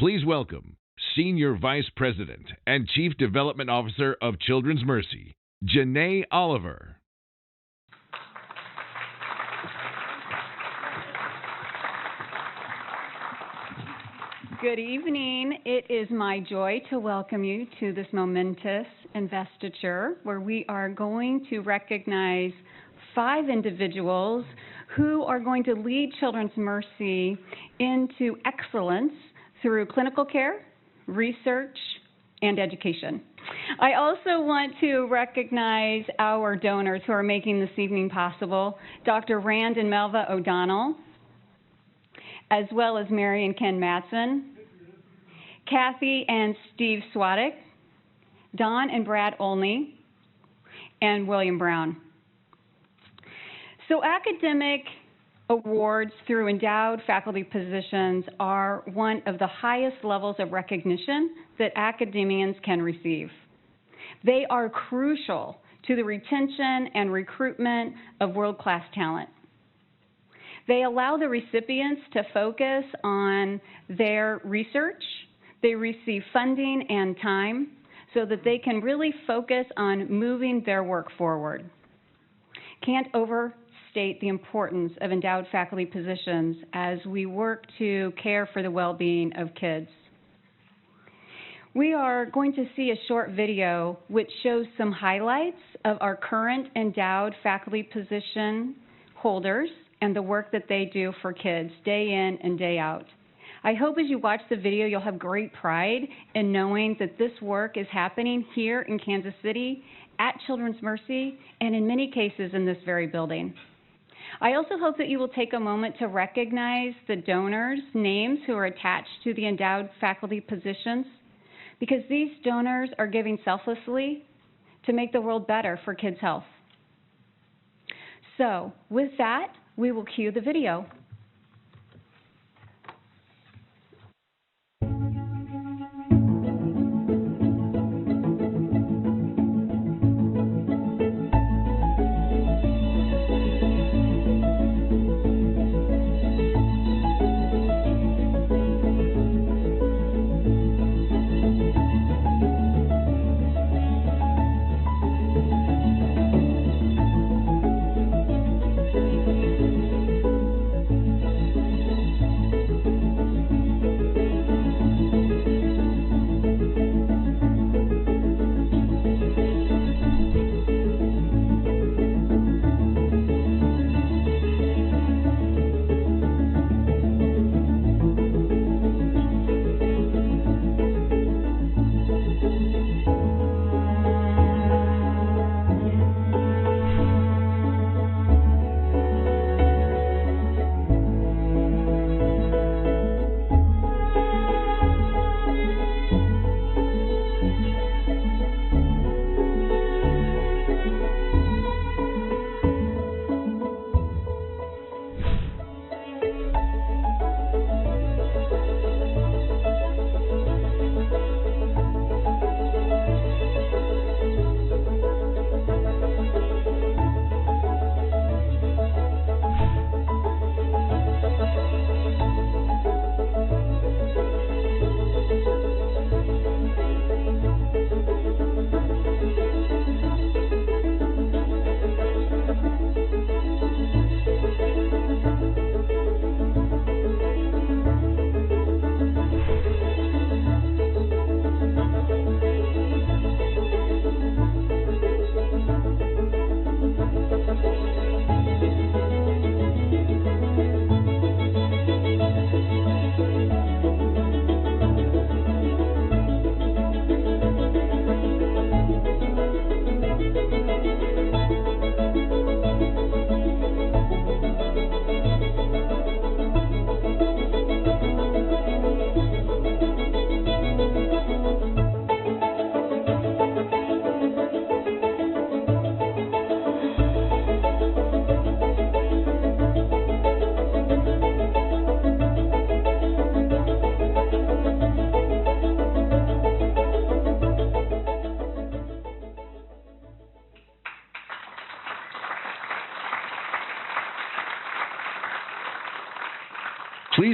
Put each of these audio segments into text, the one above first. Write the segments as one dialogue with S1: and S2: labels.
S1: Please welcome Senior Vice President and Chief Development Officer of Children's Mercy, Janae Oliver.
S2: Good evening. It is my joy to welcome you to this momentous investiture where we are going to recognize 5 individuals who are going to lead Children's Mercy into excellence through clinical care, research, and education. I also want to recognize our donors who are making this evening possible, Dr. Rand and Melva O'Donnell, as well as Mary and Ken Matson, Kathy and Steve Swadek, Don and Brad Olney, and William Brown. So academic awards through endowed faculty positions are one of the highest levels of recognition that academians can receive. They are crucial to the retention and recruitment of world-class talent. They allow the recipients to focus on their research. They receive funding and time so that they can really focus on moving their work forward. Can't overstate the importance of endowed faculty positions as we work to care for the well-being of kids. We are going to see a short video which shows some highlights of our current endowed faculty position holders and the work that they do for kids day in and day out. I hope as you watch the video, you'll have great pride in knowing that this work is happening here in Kansas City at Children's Mercy and in many cases in this very building. I also hope that you will take a moment to recognize the donors' names who are attached to the endowed faculty positions, because these donors are giving selflessly to make the world better for kids' health. So with that, we will cue the video.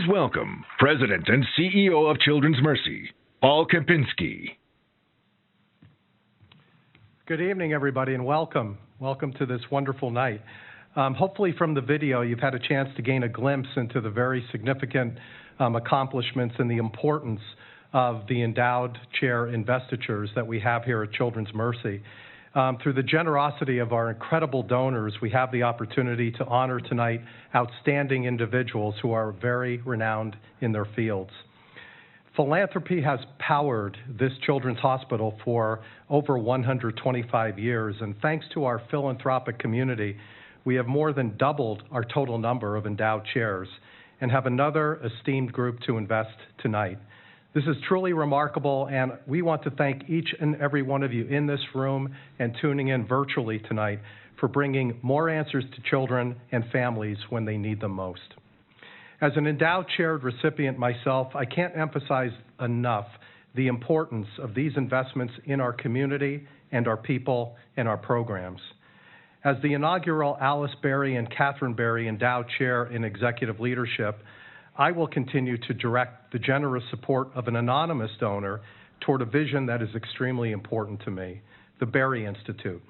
S1: welcome President and CEO of Children's Mercy, Paul Kempinski.
S3: Good evening, everybody, and welcome. Welcome to this wonderful night. Hopefully from the video, you've had a chance to gain a glimpse into the very significant accomplishments and the importance of the endowed chair investitures that we have here at Children's Mercy. Through the generosity of our incredible donors, we have the opportunity to honor tonight outstanding individuals who are very renowned in their fields. Philanthropy has powered this children's hospital for over 125 years, and thanks to our philanthropic community, we have more than doubled our total number of endowed chairs and have another esteemed group to invest tonight. This is truly remarkable, and we want to thank each and every one of you in this room and tuning in virtually tonight for bringing more answers to children and families when they need them most. As an endowed chaired recipient myself, I can't emphasize enough the importance of these investments in our community and our people and our programs. As the inaugural Alice Berry and Catherine Berry Endowed Chair in Executive Leadership, I will continue to direct the generous support of an anonymous donor toward a vision that is extremely important to me, the Berry Institute.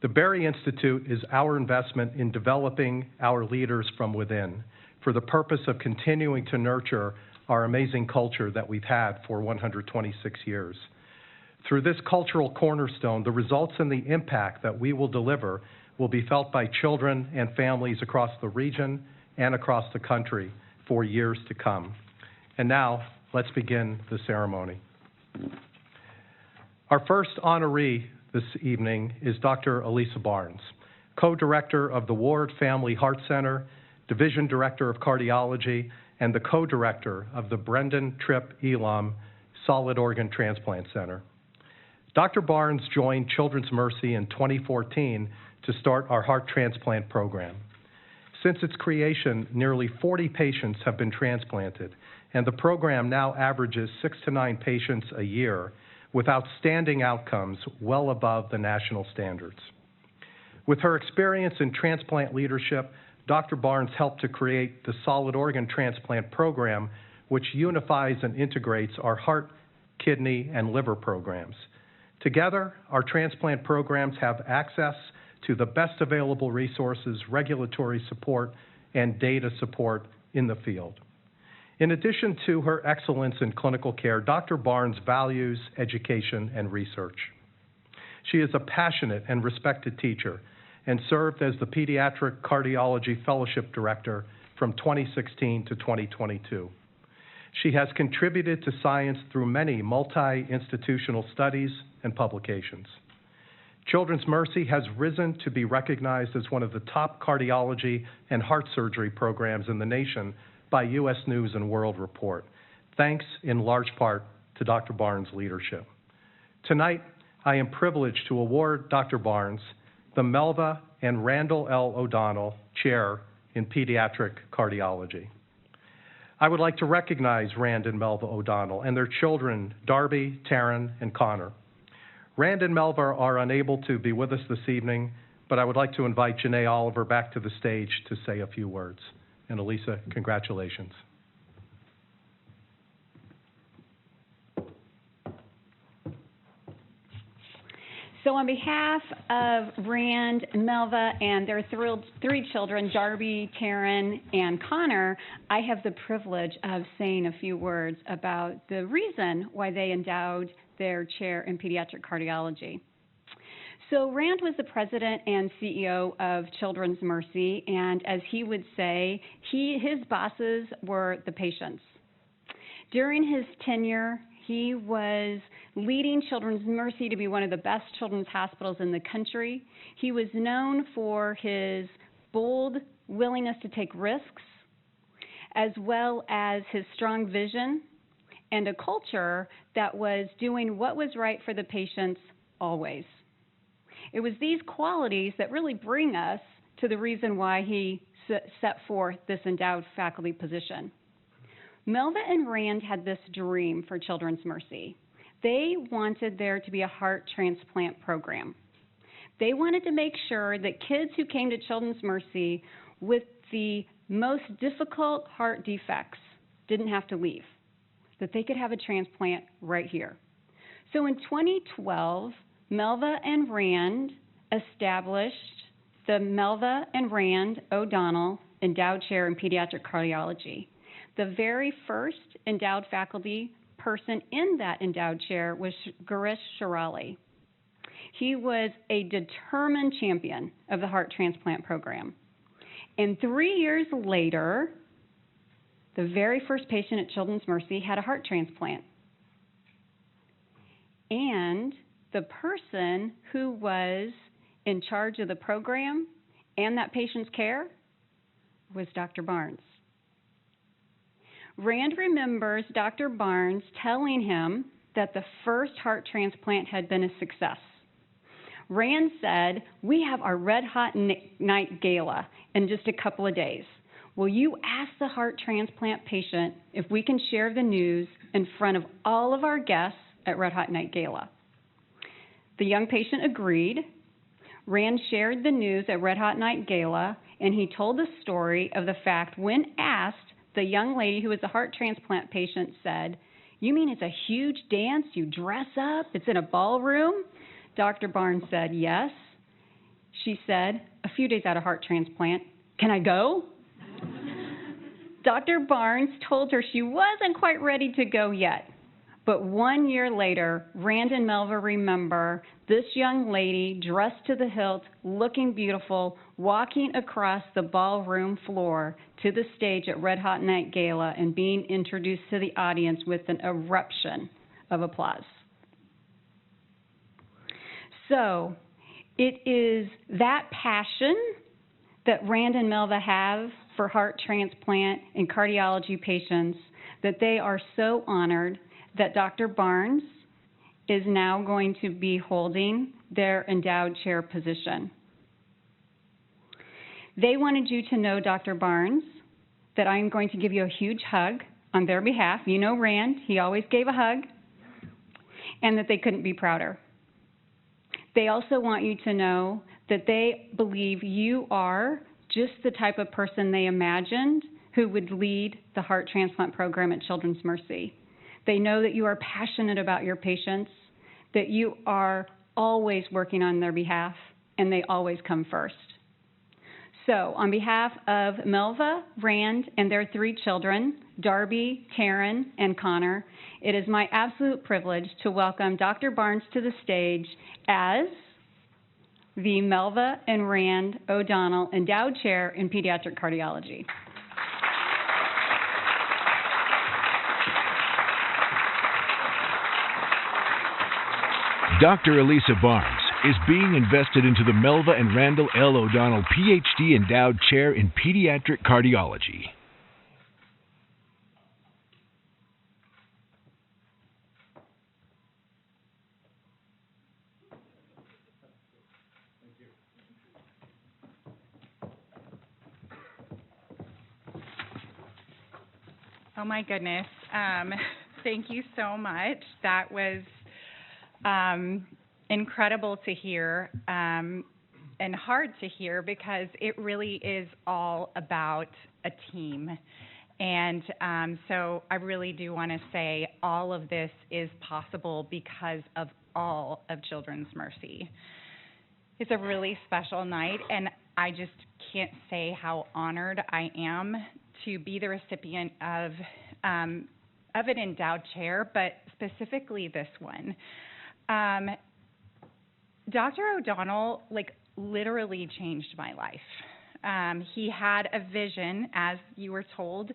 S3: The Berry Institute is our investment in developing our leaders from within for the purpose of continuing to nurture our amazing culture that we've had for 126 years. Through this cultural cornerstone, the results and the impact that we will deliver will be felt by children and families across the region and across the country for years to come. And now, let's begin the ceremony. Our first honoree this evening is Dr. Elisa Barnes, co-director of the Ward Family Heart Center, Division Director of Cardiology, and the co-director of the Brendan Tripp Elam Solid Organ Transplant Center. Dr. Barnes joined Children's Mercy in 2014 to start our heart transplant program. Since its creation, nearly 40 patients have been transplanted, and the program now averages 6 to 9 patients a year with outstanding outcomes well above the national standards. With her experience in transplant leadership, Dr. Barnes helped to create the Solid Organ Transplant Program, which unifies and integrates our heart, kidney, and liver programs. Together, our transplant programs have access to the best available resources, regulatory support, and data support in the field. In addition to her excellence in clinical care, Dr. Barnes values education and research. She is a passionate and respected teacher and served as the Pediatric Cardiology Fellowship Director from 2016 to 2022. She has contributed to science through many multi-institutional studies and publications. Children's Mercy has risen to be recognized as one of the top cardiology and heart surgery programs in the nation by U.S. News and World Report, thanks in large part to Dr. Barnes' leadership. Tonight, I am privileged to award Dr. Barnes the Melva and Randall L. O'Donnell Chair in Pediatric Cardiology. I would like to recognize Rand and Melva O'Donnell and their children, Darby, Taryn, and Connor. Rand and Melva are unable to be with us this evening, but I would like to invite Janae Oliver back to the stage to say a few words. And Elisa, congratulations.
S2: So on behalf of Rand, Melva, and their three children, Darby, Taryn, and Connor, I have the privilege of saying a few words about the reason why they endowed their chair in pediatric cardiology. So Rand was the president and CEO of Children's Mercy, and as he would say, his bosses were the patients. During his tenure, he was leading Children's Mercy to be one of the best children's hospitals in the country. He was known for his bold willingness to take risks, as well as his strong vision and a culture that was doing what was right for the patients always. It was these qualities that really bring us to the reason why he set forth this endowed faculty position. Melva and Rand had this dream for Children's Mercy. They wanted there to be a heart transplant program. They wanted to make sure that kids who came to Children's Mercy with the most difficult heart defects didn't have to leave, that they could have a transplant right here. So in 2012, Melva and Rand established the Melva and Rand O'Donnell Endowed Chair in Pediatric Cardiology. The very first endowed faculty person in that endowed chair was Girish Shirali. He was a determined champion of the heart transplant program. And 3 years later, the very first patient at Children's Mercy had a heart transplant. And the person who was in charge of the program and that patient's care was Dr. Barnes. Rand remembers Dr. Barnes telling him that the first heart transplant had been a success. Rand said, "We have our Red Hot Night Gala in just a couple of days. Will you ask the heart transplant patient if we can share the news in front of all of our guests at Red Hot Night Gala?" The young patient agreed. Rand shared the news at Red Hot Night Gala, and he told the story of the fact when asked, the young lady who was a heart transplant patient said, "You mean it's a huge dance? You dress up? It's in a ballroom?" Dr. Barnes said, "Yes." She said, "A few days out of heart transplant. Can I go?" Dr. Barnes told her she wasn't quite ready to go yet. But 1 year later, Rand and Melva remember this young lady dressed to the hilt, looking beautiful, walking across the ballroom floor to the stage at Red Hot Night Gala and being introduced to the audience with an eruption of applause. So it is that passion that Rand and Melva have for heart transplant and cardiology patients that they are so honored that Dr. Barnes is now going to be holding their endowed chair position. They wanted you to know, Dr. Barnes, that I'm going to give you a huge hug on their behalf. You know Rand, he always gave a hug, and that they couldn't be prouder. They also want you to know that they believe you are just the type of person they imagined who would lead the heart transplant program at Children's Mercy. They know that you are passionate about your patients, that you are always working on their behalf, and they always come first. So on behalf of Melva, Rand, and their 3 children, Darby, Taryn, and Connor, it is my absolute privilege to welcome Dr. Barnes to the stage as the Melva and Rand O'Donnell Endowed Chair in Pediatric Cardiology.
S1: Dr. Elisa Barnes is being invested into the Melva and Randall L. O'Donnell Ph.D. Endowed Chair in Pediatric Cardiology.
S4: Oh my goodness. Thank you so much. That was incredible to hear and hard to hear because it really is all about a team. And so I really do want to say all of this is possible because of all of Children's Mercy. It's a really special night, and I just can't say how honored I am to be the recipient of an endowed chair, but specifically this one. Dr. O'Donnell, literally changed my life. He had a vision, as you were told,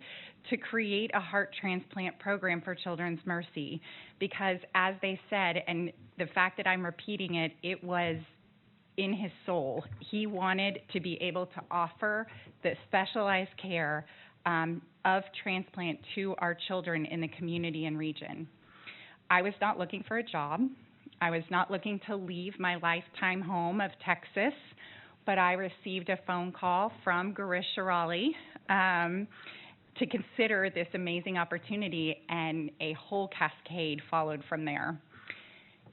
S4: to create a heart transplant program for Children's Mercy because, as they said, and the fact that I'm repeating it, it was in his soul. He wanted to be able to offer the specialized care of transplant to our children in the community and region. I was not looking for a job. I was not looking to leave my lifetime home of Texas, but I received a phone call from Girish Shirali to consider this amazing opportunity, and a whole cascade followed from there.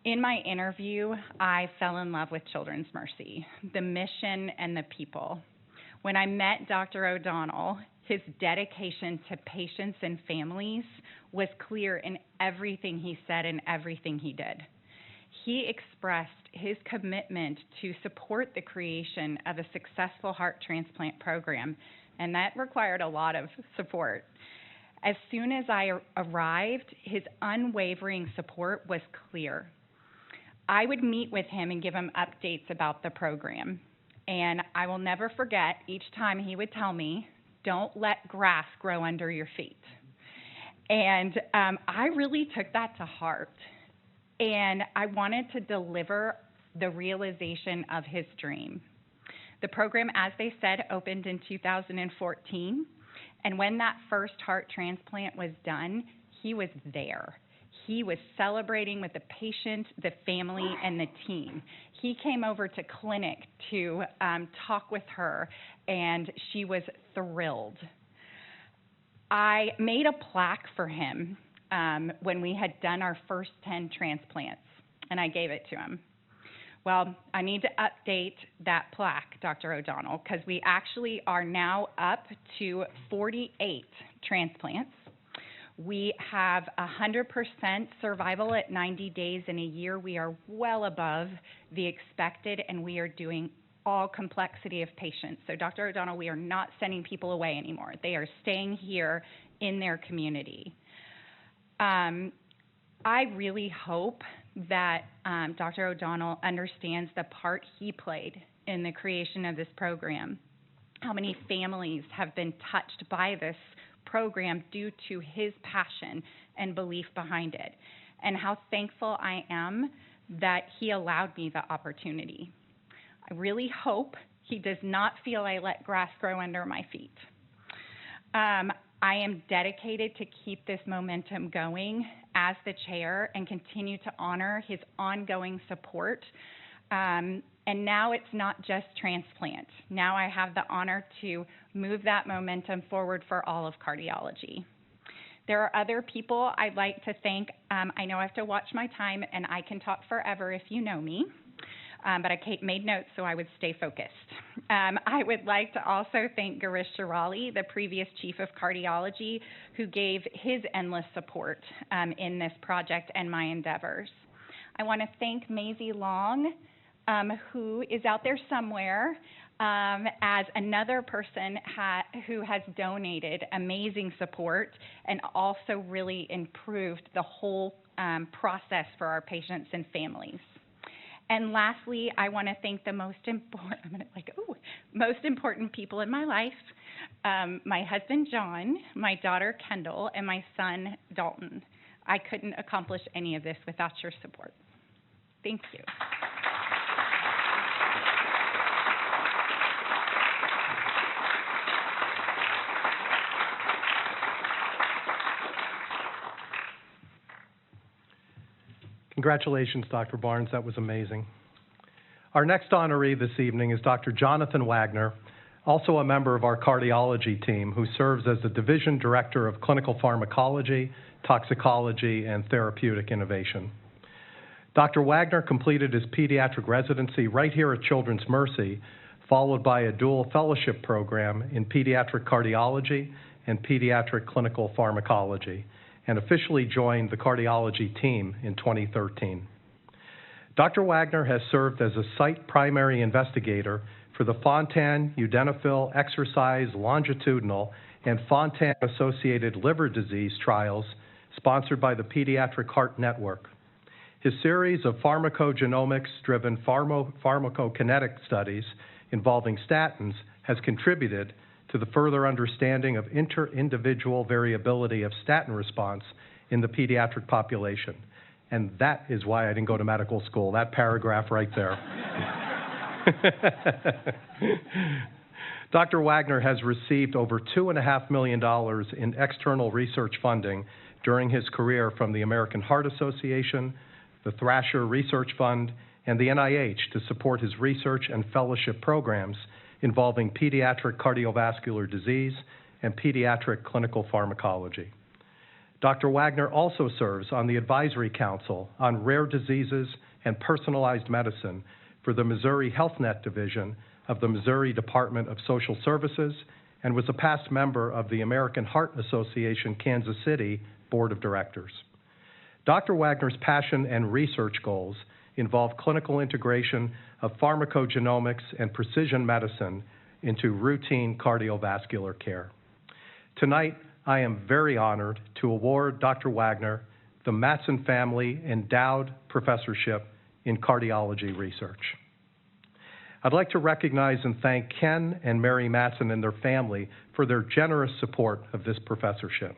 S4: In my interview, I fell in love with Children's Mercy, the mission and the people. When I met Dr. O'Donnell, his dedication to patients and families was clear in everything he said and everything he did. He expressed his commitment to support the creation of a successful heart transplant program, and that required a lot of support. As soon as I arrived, his unwavering support was clear. I would meet with him and give him updates about the program. And I will never forget each time he would tell me, "Don't let grass grow under your feet." And I really took that to heart. And I wanted to deliver the realization of his dream. The program, as they said, opened in 2014. And when that first heart transplant was done, he was there. He was celebrating with the patient, the family, and the team. He came over to clinic to talk with her, and she was thrilled. I made a plaque for him when we had done our first 10 transplants, and I gave it to him. Well, I need to update that plaque, Dr. O'Donnell, because we actually are now up to 48 transplants. We have 100% survival at 90 days in a year. We are well above the expected, and we are doing all complexity of patients. So, Dr. O'Donnell, we are not sending people away anymore. They are staying here in their community. I really hope that Dr. O'Donnell understands the part he played in the creation of this program. How many families have been touched by this program due to his passion and belief behind it, and how thankful I am that he allowed me the opportunity. I really hope he does not feel I let grass grow under my feet. I am dedicated to keep this momentum going as the chair and continue to honor his ongoing support. And now it's not just transplant. Now I have the honor to move that momentum forward for all of cardiology. There are other people I'd like to thank. I know I have to watch my time, and I can talk forever if you know me. But I made notes so I would stay focused. I would like to also thank Girish Shirali, the previous chief of cardiology, who gave his endless support in this project and my endeavors. I want to thank Maisie Long, who is out there somewhere, as another person who has donated amazing support and also really improved the whole process for our patients and families. And lastly, I want to thank the most important people in my life, my husband, John, my daughter, Kendall, and my son, Dalton. I couldn't accomplish any of this without your support. Thank you.
S3: Congratulations, Dr. Barnes. That was amazing. Our next honoree this evening is Dr. Jonathan Wagner, also a member of our cardiology team, who serves as the Division Director of Clinical Pharmacology, Toxicology, and Therapeutic Innovation. Dr. Wagner completed his pediatric residency right here at Children's Mercy, followed by a dual fellowship program in pediatric cardiology and pediatric clinical pharmacology, and officially joined the cardiology team in 2013. Dr. Wagner has served as a site primary investigator for the Fontan Udenafil exercise longitudinal and Fontan-associated liver disease trials sponsored by the Pediatric Heart Network. His series of pharmacogenomics-driven pharmacokinetic studies involving statins has contributed to the further understanding of inter-individual variability of statin response in the pediatric population. And that is why I didn't go to medical school, that paragraph right there. Dr. Wagner has received over $2.5 million in external research funding during his career from the American Heart Association, the Thrasher Research Fund, and the NIH to support his research and fellowship programs involving pediatric cardiovascular disease and pediatric clinical pharmacology. Dr. Wagner also serves on the Advisory Council on Rare Diseases and Personalized Medicine for the Missouri HealthNet Division of the Missouri Department of Social Services and was a past member of the American Heart Association Kansas City Board of Directors. Dr. Wagner's passion and research goals involve clinical integration of pharmacogenomics and precision medicine into routine cardiovascular care. Tonight, I am very honored to award Dr. Wagner the Matson Family Endowed Professorship in Cardiology Research. I'd like to recognize and thank Ken and Mary Matson and their family for their generous support of this professorship.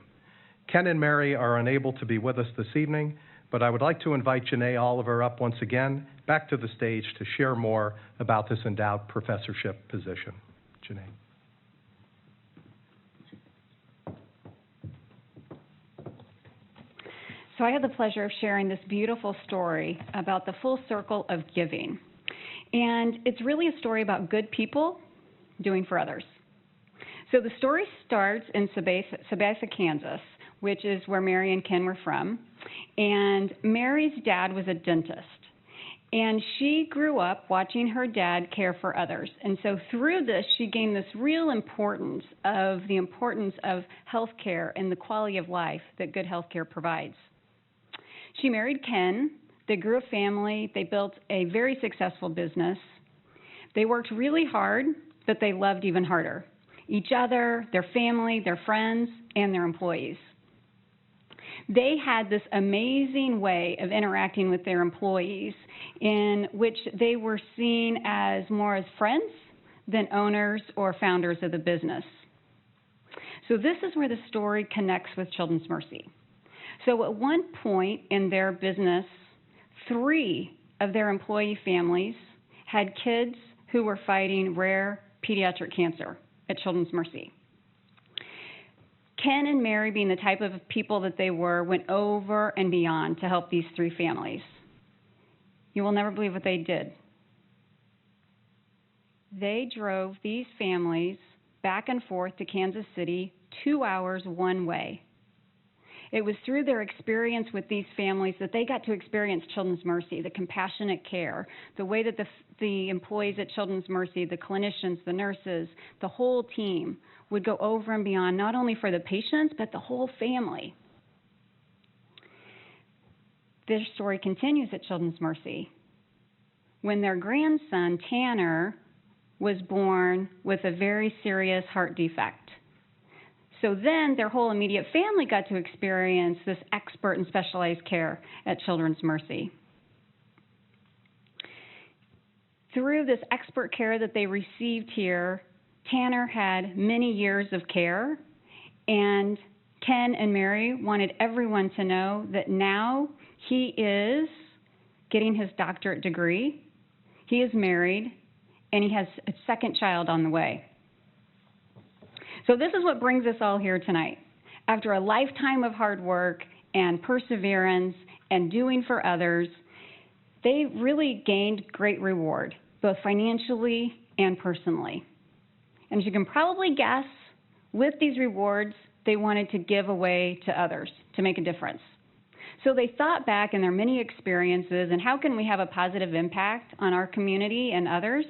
S3: Ken and Mary are unable to be with us this evening, but I would like to invite Janae Oliver up once again back to the stage to share more about this endowed professorship position. Janae.
S2: So I had the pleasure of sharing this beautiful story about the full circle of giving. And it's really a story about good people doing for others. So the story starts in Sabasa, Kansas, which is where Mary and Ken were from. And Mary's dad was a dentist. And she grew up watching her dad care for others. And so through this, she gained this real importance of health care and the quality of life that good health care provides. She married Ken. They grew a family. They built a very successful business. They worked really hard, but they loved even harder. Each other, their family, their friends, and their employees. They had this amazing way of interacting with their employees in which they were seen as more as friends than owners or founders of the business. So this is where the story connects with Children's Mercy. So at one point in their business, 3 of their employee families had kids who were fighting rare pediatric cancer at Children's Mercy. Ken and Mary, being the type of people that they were, went over and beyond to help these 3 families. You will never believe what they did. They drove these families back and forth to Kansas City 2 hours one way. It was through their experience with these families that they got to experience Children's Mercy, the compassionate care, the way that the employees at Children's Mercy, the clinicians, the nurses, the whole team would go over and beyond, not only for the patients, but the whole family. Their story continues at Children's Mercy. When their grandson, Tanner, was born with a very serious heart defect. So then their whole immediate family got to experience this expert and specialized care at Children's Mercy. Through this expert care that they received here, Tanner had many years of care, and Ken and Mary wanted everyone to know that now he is getting his doctorate degree, he is married, and he has a second child on the way. So this is what brings us all here tonight. After a lifetime of hard work and perseverance and doing for others, they really gained great reward, both financially and personally. And as you can probably guess, with these rewards, they wanted to give away to others to make a difference. So they thought back in their many experiences and how can we have a positive impact on our community and others?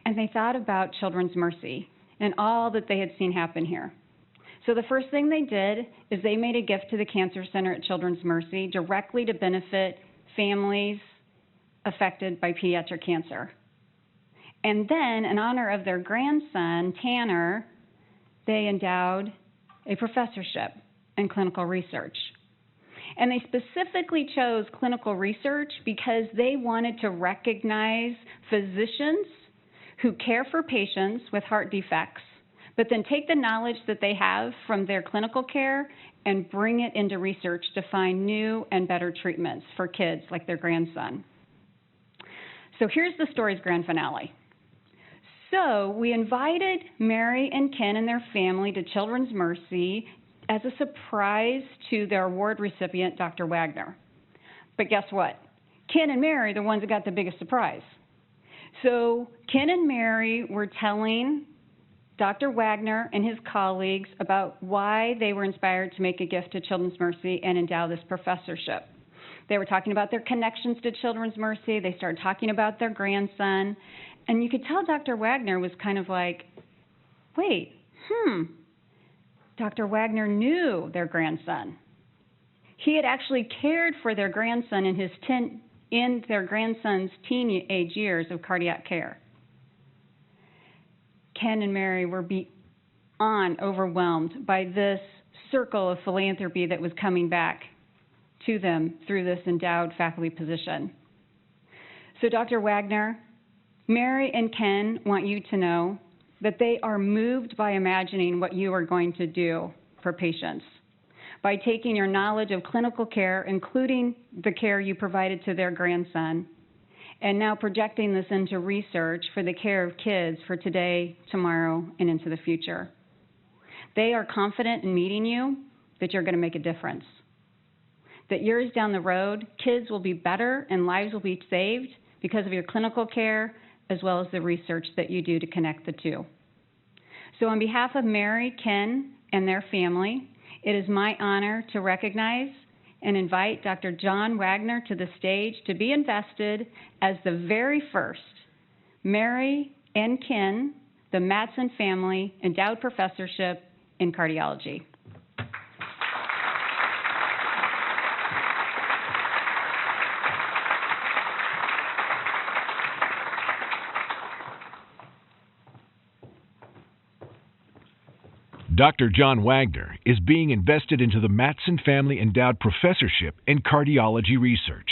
S2: And they thought about Children's Mercy and all that they had seen happen here. So the first thing they did is they made a gift to the Cancer Center at Children's Mercy directly to benefit families affected by pediatric cancer. And then, in honor of their grandson, Tanner, they endowed a professorship in clinical research. And they specifically chose clinical research because they wanted to recognize physicians who care for patients with heart defects, but then take the knowledge that they have from their clinical care and bring it into research to find new and better treatments for kids like their grandson. So here's the story's grand finale. So we invited Mary and Ken and their family to Children's Mercy as a surprise to their award recipient, Dr. Wagner. But guess what? Ken and Mary are the ones that got the biggest surprise. So Ken and Mary were telling Dr. Wagner and his colleagues about why they were inspired to make a gift to Children's Mercy and endow this professorship. They were talking about their connections to Children's Mercy. They started talking about their grandson. And you could tell Dr. Wagner was kind of like, wait, Dr. Wagner knew their grandson. He had actually cared for their grandson in their grandson's teenage years of cardiac care. Ken and Mary were beyond overwhelmed by this circle of philanthropy that was coming back to them through this endowed faculty position. So Dr. Wagner, Mary and Ken want you to know that they are moved by imagining what you are going to do for patients by taking your knowledge of clinical care, including the care you provided to their grandson, and now projecting this into research for the care of kids for today, tomorrow, and into the future. They are confident in meeting you that you're going to make a difference, that years down the road, kids will be better and lives will be saved because of your clinical care as well as the research that you do to connect the two. So on behalf of Mary, Ken, and their family, it is my honor to recognize and invite Dr. John Wagner to the stage to be invested as the very first Mary and Ken, the Matson Family Endowed Professorship in Cardiology.
S1: Dr. John Wagner is being invested into the Matson Family Endowed Professorship in Cardiology Research.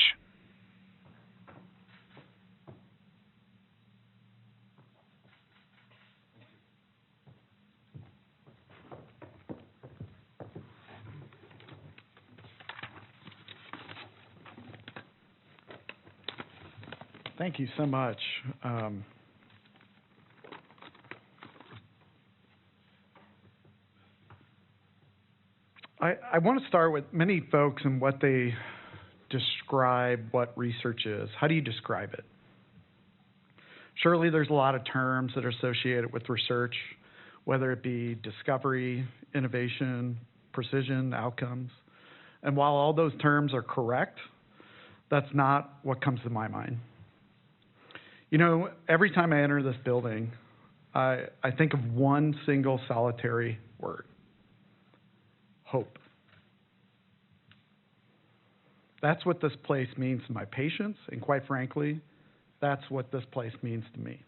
S5: Thank you so much. I want to start with many folks and what they describe what research is. How do you describe it? Surely there's a lot of terms that are associated with research, whether it be discovery, innovation, precision, outcomes. And while all those terms are correct, that's not what comes to my mind. You know, every time I enter this building, I think of one single solitary word: hope. That's what this place means to my patients, and quite frankly, that's what this place means to me.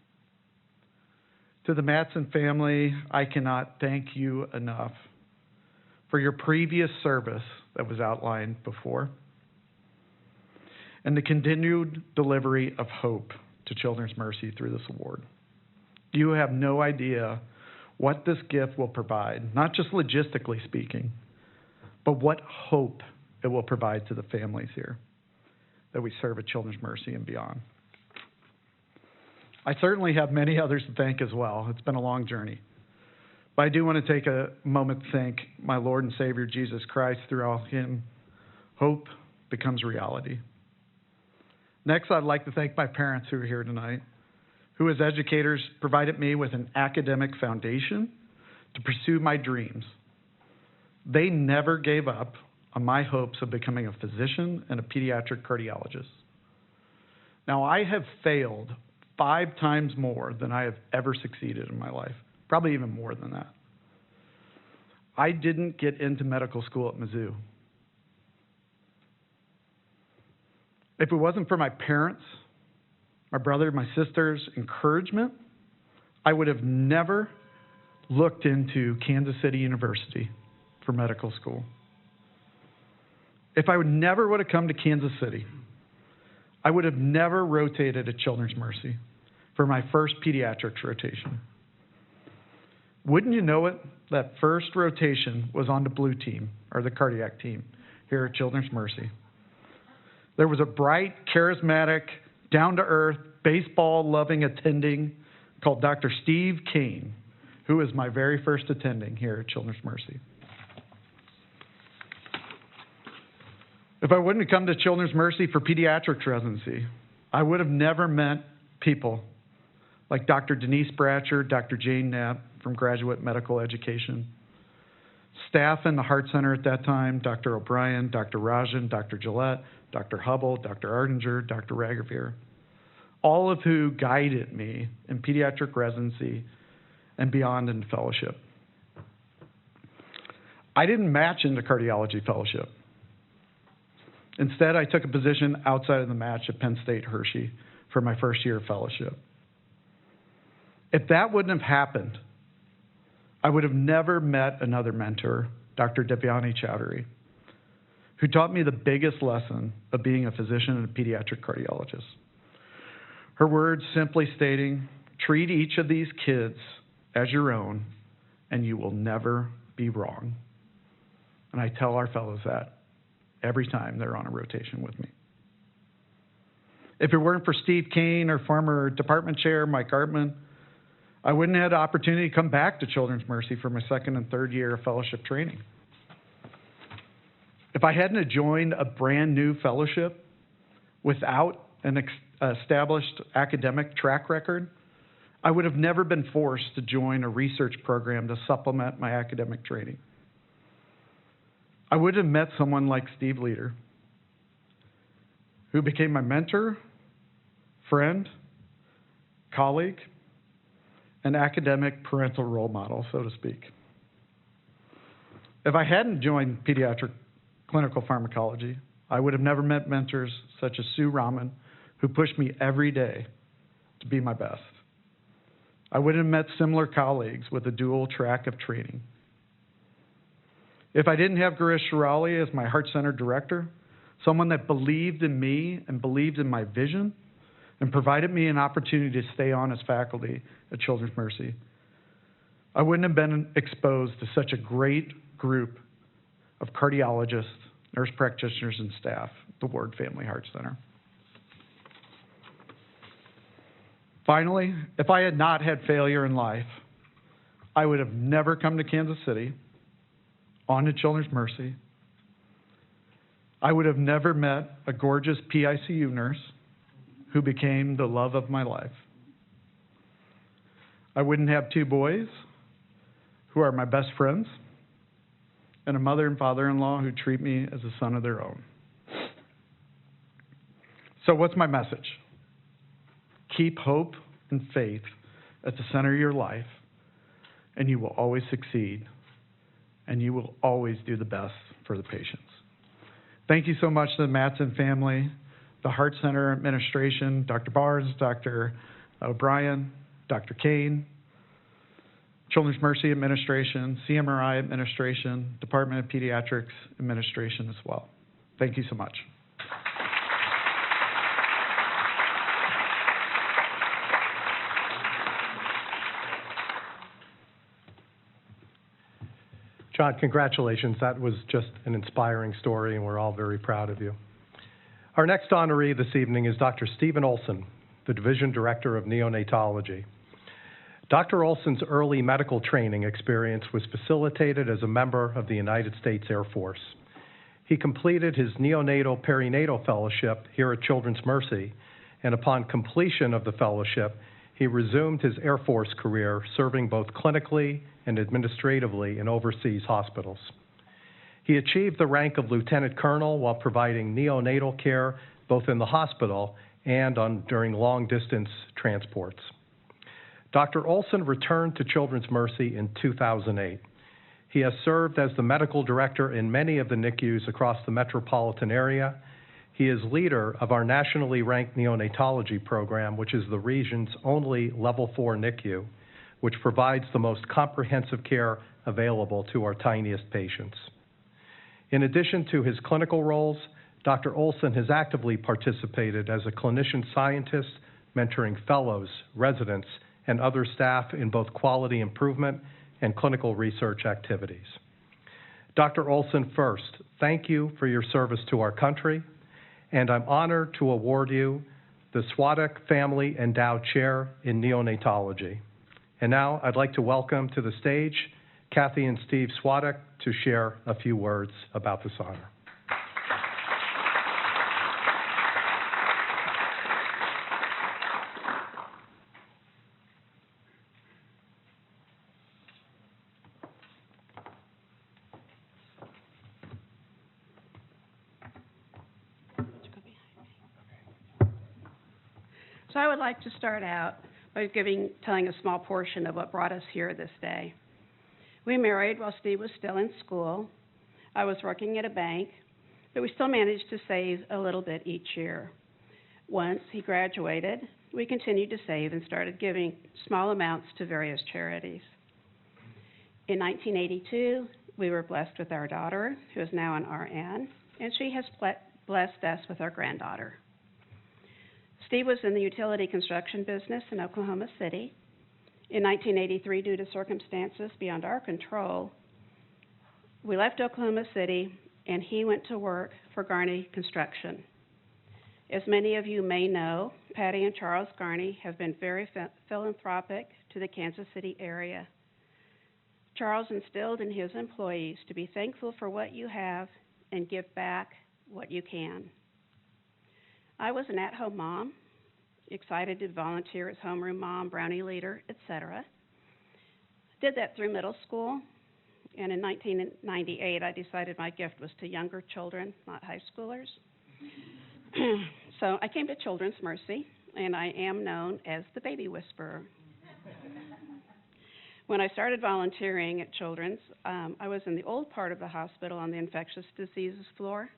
S5: To the Matson family, I cannot thank you enough for your previous service that was outlined before, and the continued delivery of hope to Children's Mercy through this award. You have no idea what this gift will provide, not just logistically speaking, but what hope it will provide to the families here that we serve at Children's Mercy and beyond. I certainly have many others to thank as well. It's been a long journey. But I do want to take a moment to thank my Lord and Savior Jesus Christ. Through him, hope becomes reality. Next, I'd like to thank my parents who are here tonight, who as educators provided me with an academic foundation to pursue my dreams. They never gave up on my hopes of becoming a physician and a pediatric cardiologist. Now, I have failed 5 times more than I have ever succeeded in my life, probably even more than that. I didn't get into medical school at Mizzou. If it wasn't for my parents, my brother, my sister's encouragement, I would have never looked into Kansas City University for medical school. If I never would have come to Kansas City, I would have never rotated at Children's Mercy for my first pediatrics rotation. Wouldn't you know it, that first rotation was on the blue team, or the cardiac team, here at Children's Mercy. There was a bright, charismatic, down-to-earth, baseball-loving attending called Dr. Steve Kane, who was my very first attending here at Children's Mercy. If I wouldn't have come to Children's Mercy for pediatrics residency, I would have never met people like Dr. Denise Bratcher, Dr. Jane Knapp from Graduate Medical Education, staff in the Heart Center at that time, Dr. O'Brien, Dr. Rajan, Dr. Gillette, Dr. Hubble, Dr. Ardinger, Dr. Ragavir, all of who guided me in pediatric residency and beyond in fellowship. I didn't match into cardiology fellowship. Instead, I took a position outside of the match at Penn State Hershey for my first year of fellowship. If that wouldn't have happened, I would have never met another mentor, Dr. Devyani Chowdhury, who taught me the biggest lesson of being a physician and a pediatric cardiologist. Her words simply stating, treat each of these kids as your own, and you will never be wrong. And I tell our fellows that every time they're on a rotation with me. If it weren't for Steve Kane or former department chair Mike Artman, I wouldn't have had the opportunity to come back to Children's Mercy for my second and third year of fellowship training. If I hadn't have joined a brand new fellowship without an established academic track record, I would have never been forced to join a research program to supplement my academic training. I would have met someone like Steve Leader, who became my mentor, friend, colleague, and academic parental role model, so to speak. If I hadn't joined pediatric clinical pharmacology, I would have never met mentors such as Sue Rahman, who pushed me every day to be my best. I wouldn't have met similar colleagues with a dual track of training. If I didn't have Girish Shirali as my Heart Center director, someone that believed in me and believed in my vision and provided me an opportunity to stay on as faculty at Children's Mercy, I wouldn't have been exposed to such a great group of cardiologists, nurse practitioners, and staff at the Ward Family Heart Center. Finally, if I had not had failure in life, I would have never come to Kansas City, on to Children's Mercy. I would have never met a gorgeous PICU nurse who became the love of my life. I wouldn't have two boys who are my best friends, and a mother and father-in-law who treat me as a son of their own. So what's my message? Keep hope and faith at the center of your life, and you will always succeed, and you will always do the best for the patients. Thank you so much to the Matson family, the Heart Center administration, Dr. Barnes, Dr. O'Brien, Dr. Kane, Children's Mercy administration, CMRI administration, Department of Pediatrics administration as well. Thank you so much.
S3: John, congratulations. That was just an inspiring story, and we're all very proud of you. Our next honoree this evening is Dr. Stephen Olson, the Division Director of Neonatology. Dr. Olson's early medical training experience was facilitated as a member of the United States Air Force. He completed his neonatal perinatal fellowship here at Children's Mercy, and upon completion of the fellowship, he resumed his Air Force career serving both clinically and administratively in overseas hospitals. He achieved the rank of lieutenant colonel while providing neonatal care both in the hospital and during long-distance transports. Dr. Olson returned to Children's Mercy in 2008. He has served as the medical director in many of the NICUs across the metropolitan area. He is leader of our nationally ranked neonatology program, which is the region's only Level 4 NICU, which provides the most comprehensive care available to our tiniest patients. In addition to his clinical roles, Dr. Olson has actively participated as a clinician scientist, mentoring fellows, residents, and other staff in both quality improvement and clinical research activities. Dr. Olson, first, thank you for your service to our country, and I'm honored to award you the Swadek Family Endowed Chair in Neonatology. And now I'd like to welcome to the stage Kathy and Steve Swadek to share a few words about this honor.
S6: So I would like to start out by telling a small portion of what brought us here this day. We married while Steve was still in school. I was working at a bank, but we still managed to save a little bit each year. Once he graduated, we continued to save and started giving small amounts to various charities. In 1982, we were blessed with our daughter, who is now an RN, and she has blessed us with our granddaughter. Steve was in the utility construction business in Oklahoma City. In 1983, due to circumstances beyond our control, we left Oklahoma City and he went to work for Garney Construction. As many of you may know, Patty and Charles Garney have been very philanthropic to the Kansas City area. Charles instilled in his employees to be thankful for what you have and give back what you can. I was an at-home mom, excited to volunteer as homeroom mom, brownie leader, etc. Did that through middle school, and in 1998 I decided my gift was to younger children, not high schoolers. So I came to Children's Mercy, and I am known as the baby whisperer. When I started volunteering at Children's, I was in the old part of the hospital on the infectious diseases floor.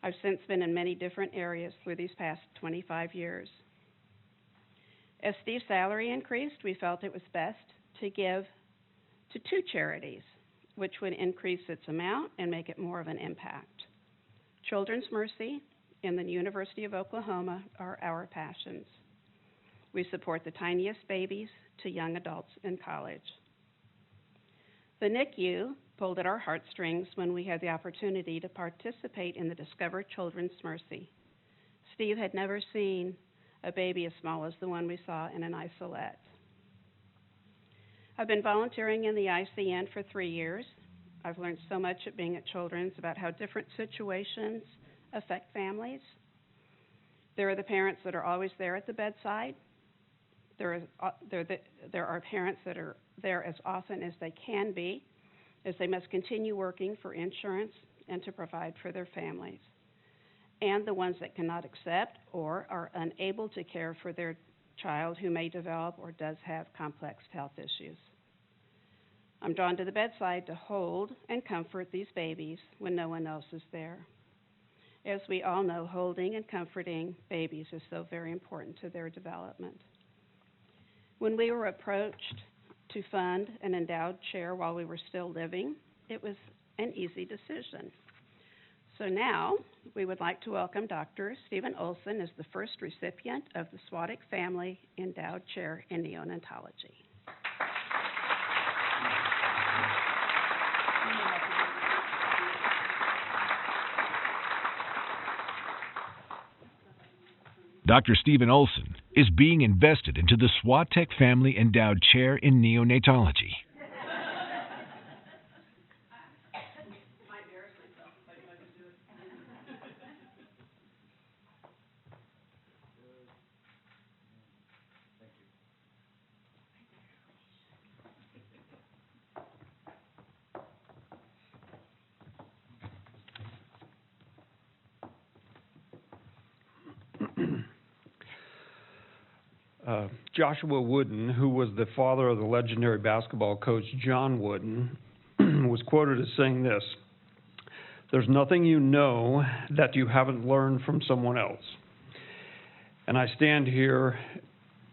S6: I've since been in many different areas through these past 25 years. As Steve's salary increased, we felt it was best to give to two charities, which would increase its amount and make it more of an impact. Children's Mercy and the University of Oklahoma are our passions. We support the tiniest babies to young adults in college. The NICU pulled at our heartstrings when we had the opportunity to participate in the Discover Children's Mercy. Steve had never seen a baby as small as the one we saw in an isolette. I've been volunteering in the ICN for 3 years. I've learned so much at being at Children's about how different situations affect families. There are the parents that are always there at the bedside. There are parents that are there as often as they can be, as they must continue working for insurance and to provide for their families. And the ones that cannot accept or are unable to care for their child who may develop or does have complex health issues. I'm drawn to the bedside to hold and comfort these babies when no one else is there. As we all know, holding and comforting babies is so very important to their development. When we were approached to fund an endowed chair while we were still living, it was an easy decision. So now we would like to welcome Dr. Stephen Olson as the first recipient of the Swatek Family Endowed Chair in Neonatology.
S1: Dr. Stephen Olson is being invested into the Swatek Family Endowed Chair in Neonatology.
S7: Joshua Wooden, who was the father of the legendary basketball coach John Wooden, was quoted as saying this: "There's nothing you know that you haven't learned from someone else." And I stand here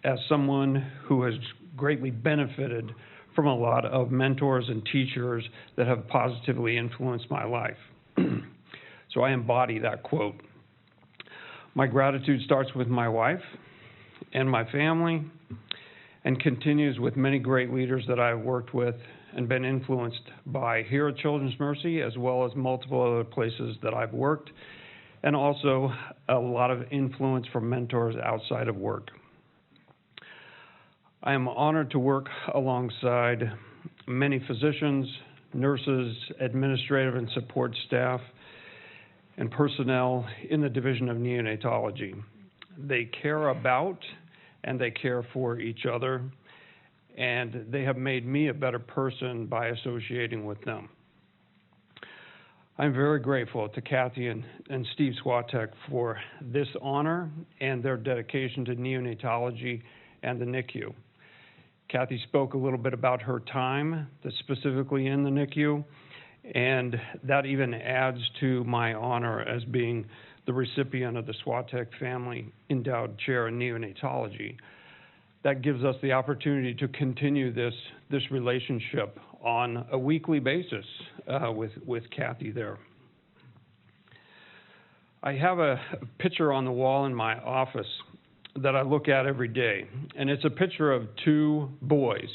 S7: as someone who has greatly benefited from a lot of mentors and teachers that have positively influenced my life. So I embody that quote. My gratitude starts with my wife and my family, and continues with many great leaders that I've worked with and been influenced by here at Children's Mercy, as well as multiple other places that I've worked, and also a lot of influence from mentors outside of work. I am honored to work alongside many physicians, nurses, administrative and support staff, and personnel in the Division of Neonatology. They care about and they care for each other, and they have made me a better person by associating with them. I'm very grateful to Kathy and Steve Swatek for this honor and their dedication to neonatology and the NICU. Kathy spoke a little bit about her time, that's specifically in the NICU, and that even adds to my honor as being the recipient of the Swatek Family Endowed Chair in Neonatology. That gives us the opportunity to continue this relationship on a weekly basis with Kathy there. I have a picture on the wall in my office that I look at every day, and it's a picture of two boys,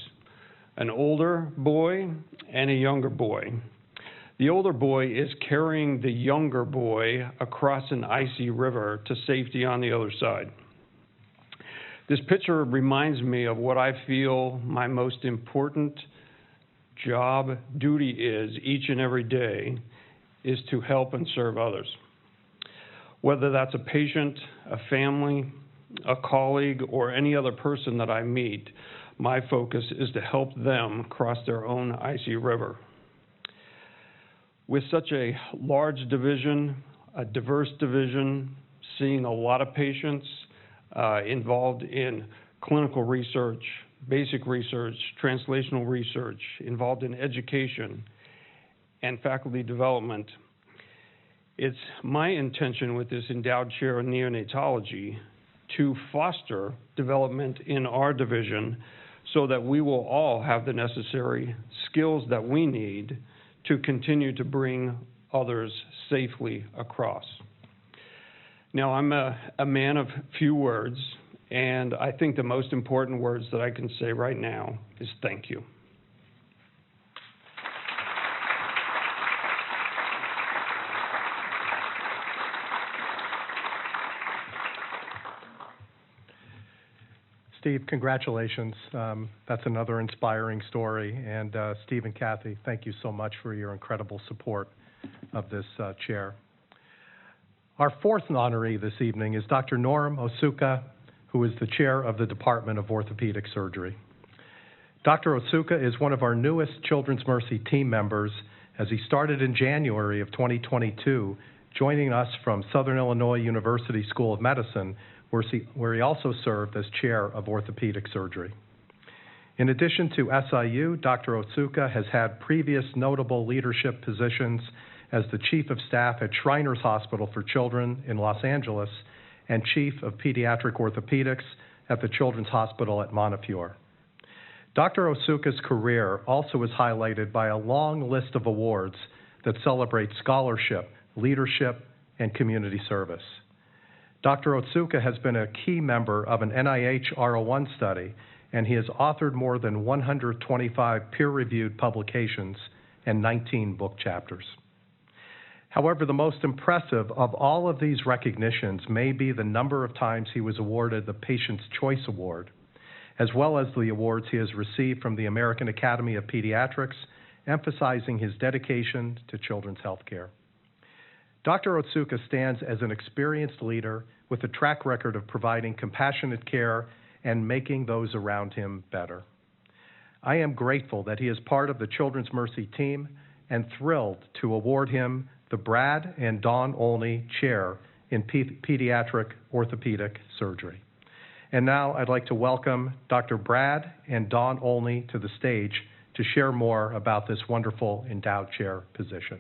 S7: an older boy and a younger boy. The older boy is carrying the younger boy across an icy river to safety on the other side. This picture reminds me of what I feel my most important job duty is each and every day, is to help and serve others. Whether that's a patient, a family, a colleague, or any other person that I meet, my focus is to help them cross their own icy river. With such a large division, a diverse division, seeing a lot of patients involved in clinical research, basic research, translational research, involved in education and faculty development, it's my intention with this endowed chair in neonatology to foster development in our division so that we will all have the necessary skills that we need to continue to bring others safely across. Now, I'm a man of few words, and I think the most important words that I can say right now is thank you.
S3: Steve, congratulations. That's another inspiring story. And Steve and Kathy, thank you so much for your incredible support of this chair. Our fourth honoree this evening is Dr. Norm Osuka, who is the chair of the Department of Orthopedic Surgery. Dr. Osuka is one of our newest Children's Mercy team members, as he started in January of 2022, joining us from Southern Illinois University School of Medicine, where he also served as chair of orthopedic surgery. In addition to SIU, Dr. Osuka has had previous notable leadership positions as the Chief of Staff at Shriners Hospital for Children in Los Angeles and Chief of Pediatric Orthopedics at the Children's Hospital at Montefiore. Dr. Osuka's career also is highlighted by a long list of awards that celebrate scholarship, leadership, and community service. Dr. Otsuka has been a key member of an NIH R01 study, and he has authored more than 125 peer-reviewed publications and 19 book chapters. However, the most impressive of all of these recognitions may be the number of times he was awarded the Patient's Choice Award, as well as the awards he has received from the American Academy of Pediatrics, emphasizing his dedication to children's health care. Dr. Otsuka stands as an experienced leader with a track record of providing compassionate care and making those around him better. I am grateful that he is part of the Children's Mercy team and thrilled to award him the Brad and Dawn Olney Chair in Pediatric Orthopedic Surgery. And now I'd like to welcome Dr. Brad and Dawn Olney to the stage to share more about this wonderful endowed chair position.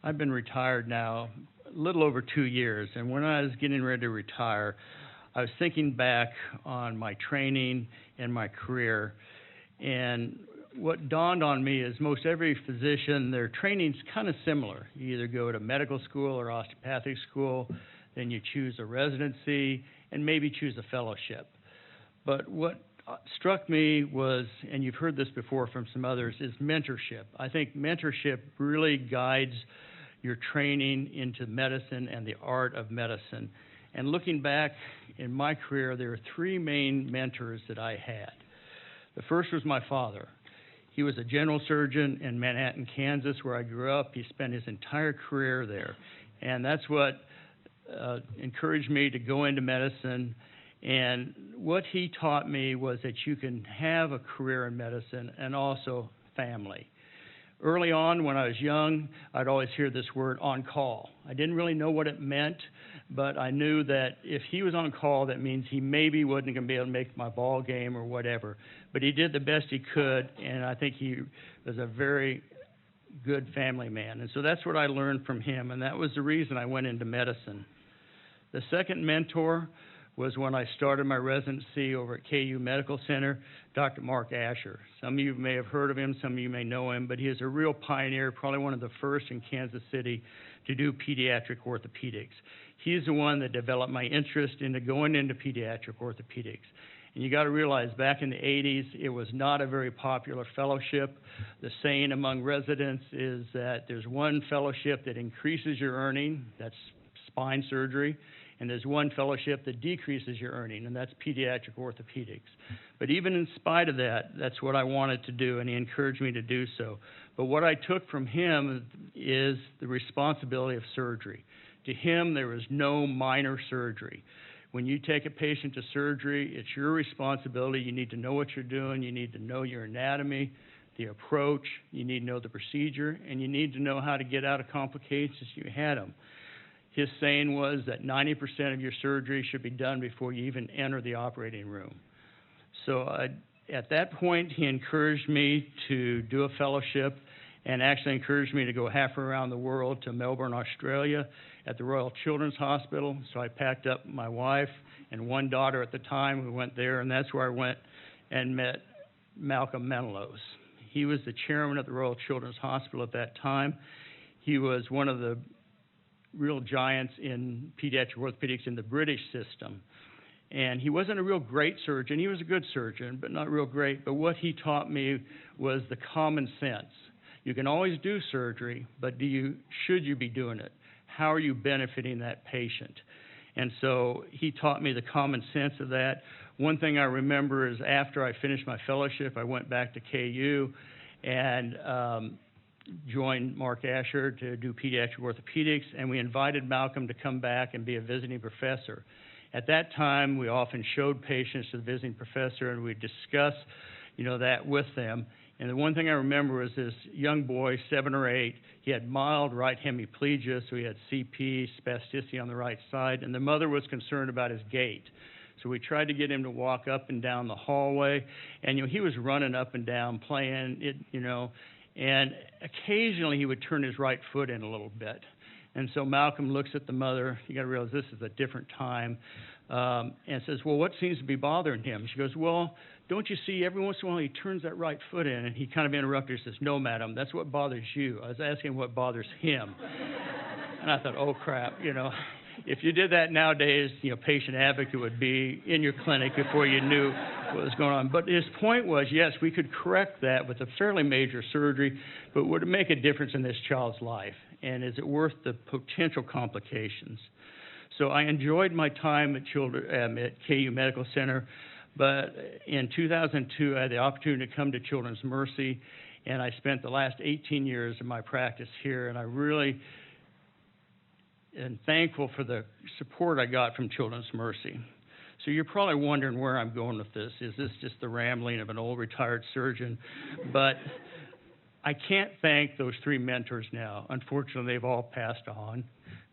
S8: I've been retired now a little over 2 years, and when I was getting ready to retire, I was thinking back on my training and my career, and what dawned on me is most every physician, their training's kind of similar. You either go to medical school or osteopathic school, then you choose a residency, and maybe choose a fellowship. But what struck me was, and you've heard this before from some others, is mentorship. I think mentorship really guides your training into medicine and the art of medicine. And looking back in my career, there are three main mentors that I had. The first was my father. He was a general surgeon in Manhattan, Kansas, where I grew up. He spent his entire career there. And that's what encouraged me to go into medicine. And what he taught me was that you can have a career in medicine and also family. Early on, when I was young, I'd always hear this word on call. I didn't really know what it meant, but I knew that if he was on call, that means he maybe wasn't going to be able to make my ball game or whatever. But he did the best he could, and I think he was a very good family man. And so that's what I learned from him, and that was the reason I went into medicine. The second mentor was when I started my residency over at KU Medical Center, Dr. Mark Asher. Some of you may have heard of him, some of you may know him, but he is a real pioneer, probably one of the first in Kansas City to do pediatric orthopedics. He's the one that developed my interest into going into pediatric orthopedics. And you got to realize, back in the 80s, it was not a very popular fellowship. The saying among residents is that there's one fellowship that increases your earning, that's spine surgery, and there's one fellowship that decreases your earning, and that's pediatric orthopedics. But even in spite of that, that's what I wanted to do, and he encouraged me to do so. But what I took from him is the responsibility of surgery. To him, there was no minor surgery. When you take a patient to surgery, it's your responsibility. You need to know what you're doing. You need to know your anatomy, the approach. You need to know the procedure, and you need to know how to get out of complications if you had them. His saying was that 90% of your surgery should be done before you even enter the operating room. So at that point, he encouraged me to do a fellowship and actually encouraged me to go half around the world to Melbourne, Australia at the Royal Children's Hospital. So I packed up my wife and one daughter at the time. We went there, and that's where I went and met Malcolm Menelaus. He was the chairman of the Royal Children's Hospital at that time. He was one of the real giants in pediatric orthopedics in the British system. And he wasn't a real great surgeon. He was a good surgeon, but not real great. But what he taught me was the common sense. You can always do surgery, but should you be doing it? How are you benefiting that patient? And so he taught me the common sense of that. One thing I remember is after I finished my fellowship, I went back to KU and joined Mark Asher to do pediatric orthopedics, and we invited Malcolm to come back and be a visiting professor. At that time, we often showed patients to the visiting professor, and we'd discuss, that with them. And the one thing I remember was this young boy, 7 or 8. He had mild right hemiplegia, so he had CP, spasticity on the right side, and the mother was concerned about his gait. So we tried to get him to walk up and down the hallway, and he was running up and down, playing it, and occasionally he would turn his right foot in a little bit. And so Malcolm looks at the mother. You got to realize this is a different time, and says, "Well, what seems to be bothering him?" She goes, "Well, don't you see, every once in a while he turns that right foot in?" And he kind of interrupted her and says, "No, madam, that's what bothers you. I was asking what bothers him." And I thought, oh, crap, If you did that nowadays, patient advocate would be in your clinic before you knew what was going on. But his point was, yes, we could correct that with a fairly major surgery, but would it make a difference in this child's life? And is it worth the potential complications? So I enjoyed my time at KU Medical Center, but in 2002, I had the opportunity to come to Children's Mercy, and I spent the last 18 years of my practice here, and I really am thankful for the support I got from Children's Mercy. So you're probably wondering where I'm going with this. Is this just the rambling of an old retired surgeon? But I can't thank those 3 mentors now. Unfortunately, they've all passed on.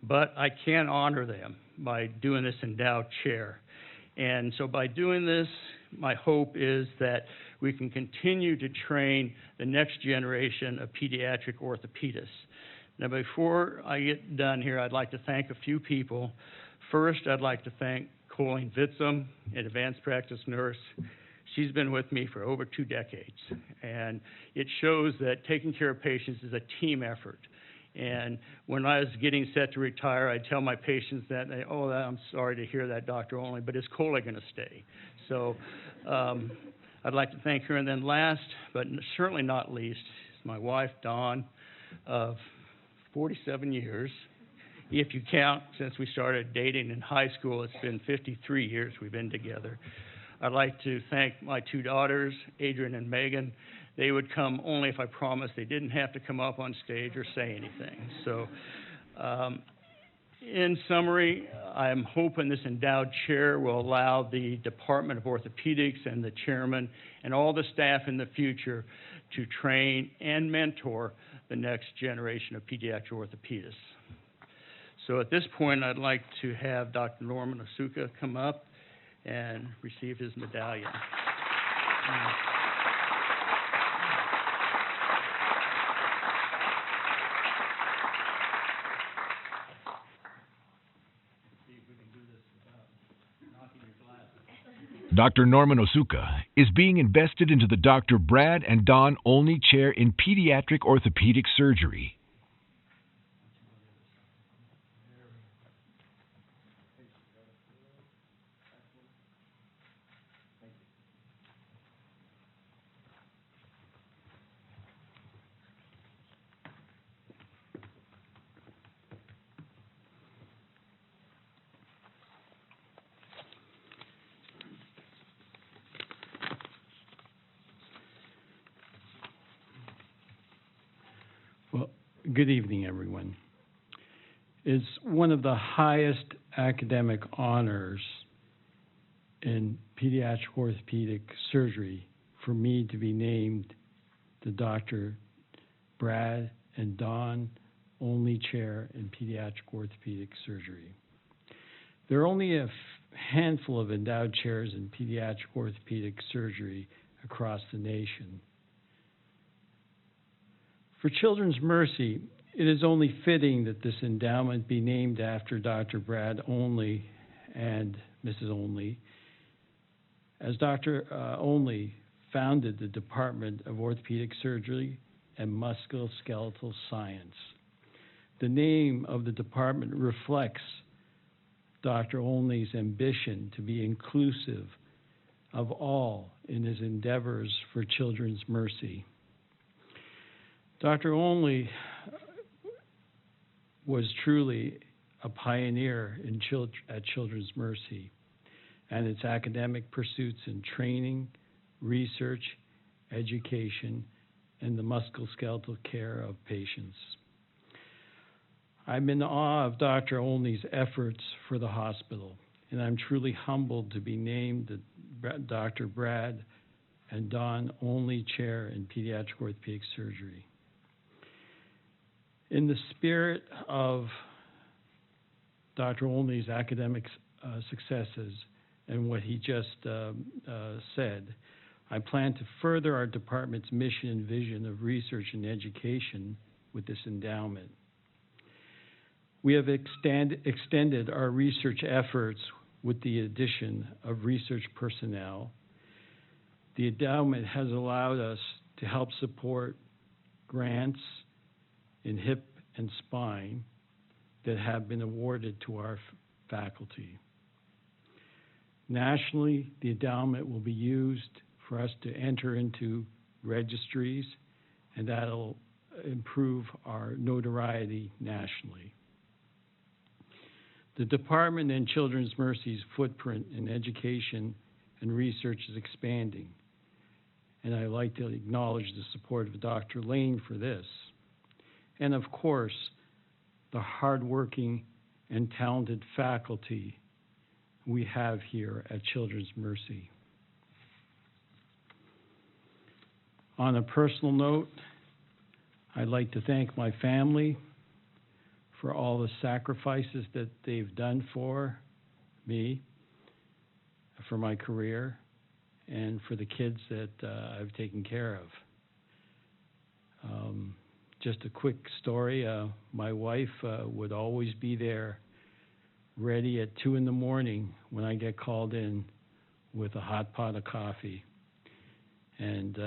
S8: But I can honor them by doing this endowed chair. And so by doing this, my hope is that we can continue to train the next generation of pediatric orthopedists. Now, before I get done here, I'd like to thank a few people. First, I'd like to thank Colleen Vitzum, an advanced practice nurse. She's been with me for over 2 decades, and it shows that taking care of patients is a team effort. And when I was getting set to retire, I'd tell my patients that, I'm sorry to hear that, Dr. Only, but is Coley going to stay? So I'd like to thank her. And then last, but certainly not least, is my wife, Dawn, of 47 years. If you count, since we started dating in high school, it's been 53 years we've been together. I'd like to thank my 2 daughters, Adrian and Megan. They would come only if I promised they didn't have to come up on stage or say anything. So In summary, I'm hoping this endowed chair will allow the Department of Orthopedics and the chairman and all the staff in the future to train and mentor the next generation of pediatric orthopedists. So at this point, I'd like to have Dr. Norman Asuka come up and receive his medallion.
S1: Dr. Norman Asuka is being invested into the Dr. Brad and Don Olney Chair in Pediatric Orthopedic Surgery.
S9: Good evening, everyone. It's one of the highest academic honors in pediatric orthopedic surgery for me to be named the Dr. Brad and Don Olney Chair in Pediatric Orthopedic Surgery. There are only a handful of endowed chairs in pediatric orthopedic surgery across the nation. For Children's Mercy, it is only fitting that this endowment be named after Dr. Brad Olney and Mrs. Olney, as Dr. Olney founded the Department of Orthopedic Surgery and Musculoskeletal Science. The name of the department reflects Dr. Olney's ambition to be inclusive of all in his endeavors for Children's Mercy. Dr. Olney was truly a pioneer at Children's Mercy and its academic pursuits in training, research, education, and the musculoskeletal care of patients. I'm in awe of Dr. Olney's efforts for the hospital, and I'm truly humbled to be named the Dr. Brad and Don Olney Chair in Pediatric Orthopedic Surgery. In the spirit of Dr. Olney's academic successes and what he just said, I plan to further our department's mission and vision of research and education with this endowment. We have extended our research efforts with the addition of research personnel. The endowment has allowed us to help support grants in hip and spine that have been awarded to our faculty. Nationally, the endowment will be used for us to enter into registries, and that'll improve our notoriety nationally. The department and Children's Mercy's footprint in education and research is expanding, and I'd like to acknowledge the support of Dr. Lane for this. And of course, the hardworking and talented faculty we have here at Children's Mercy. On a personal note, I'd like to thank my family for all the sacrifices that they've done for me, for my career, and for the kids that I've taken care of. Just a quick story, my wife would always be there ready at 2 in the morning when I get called in with a hot pot of coffee, and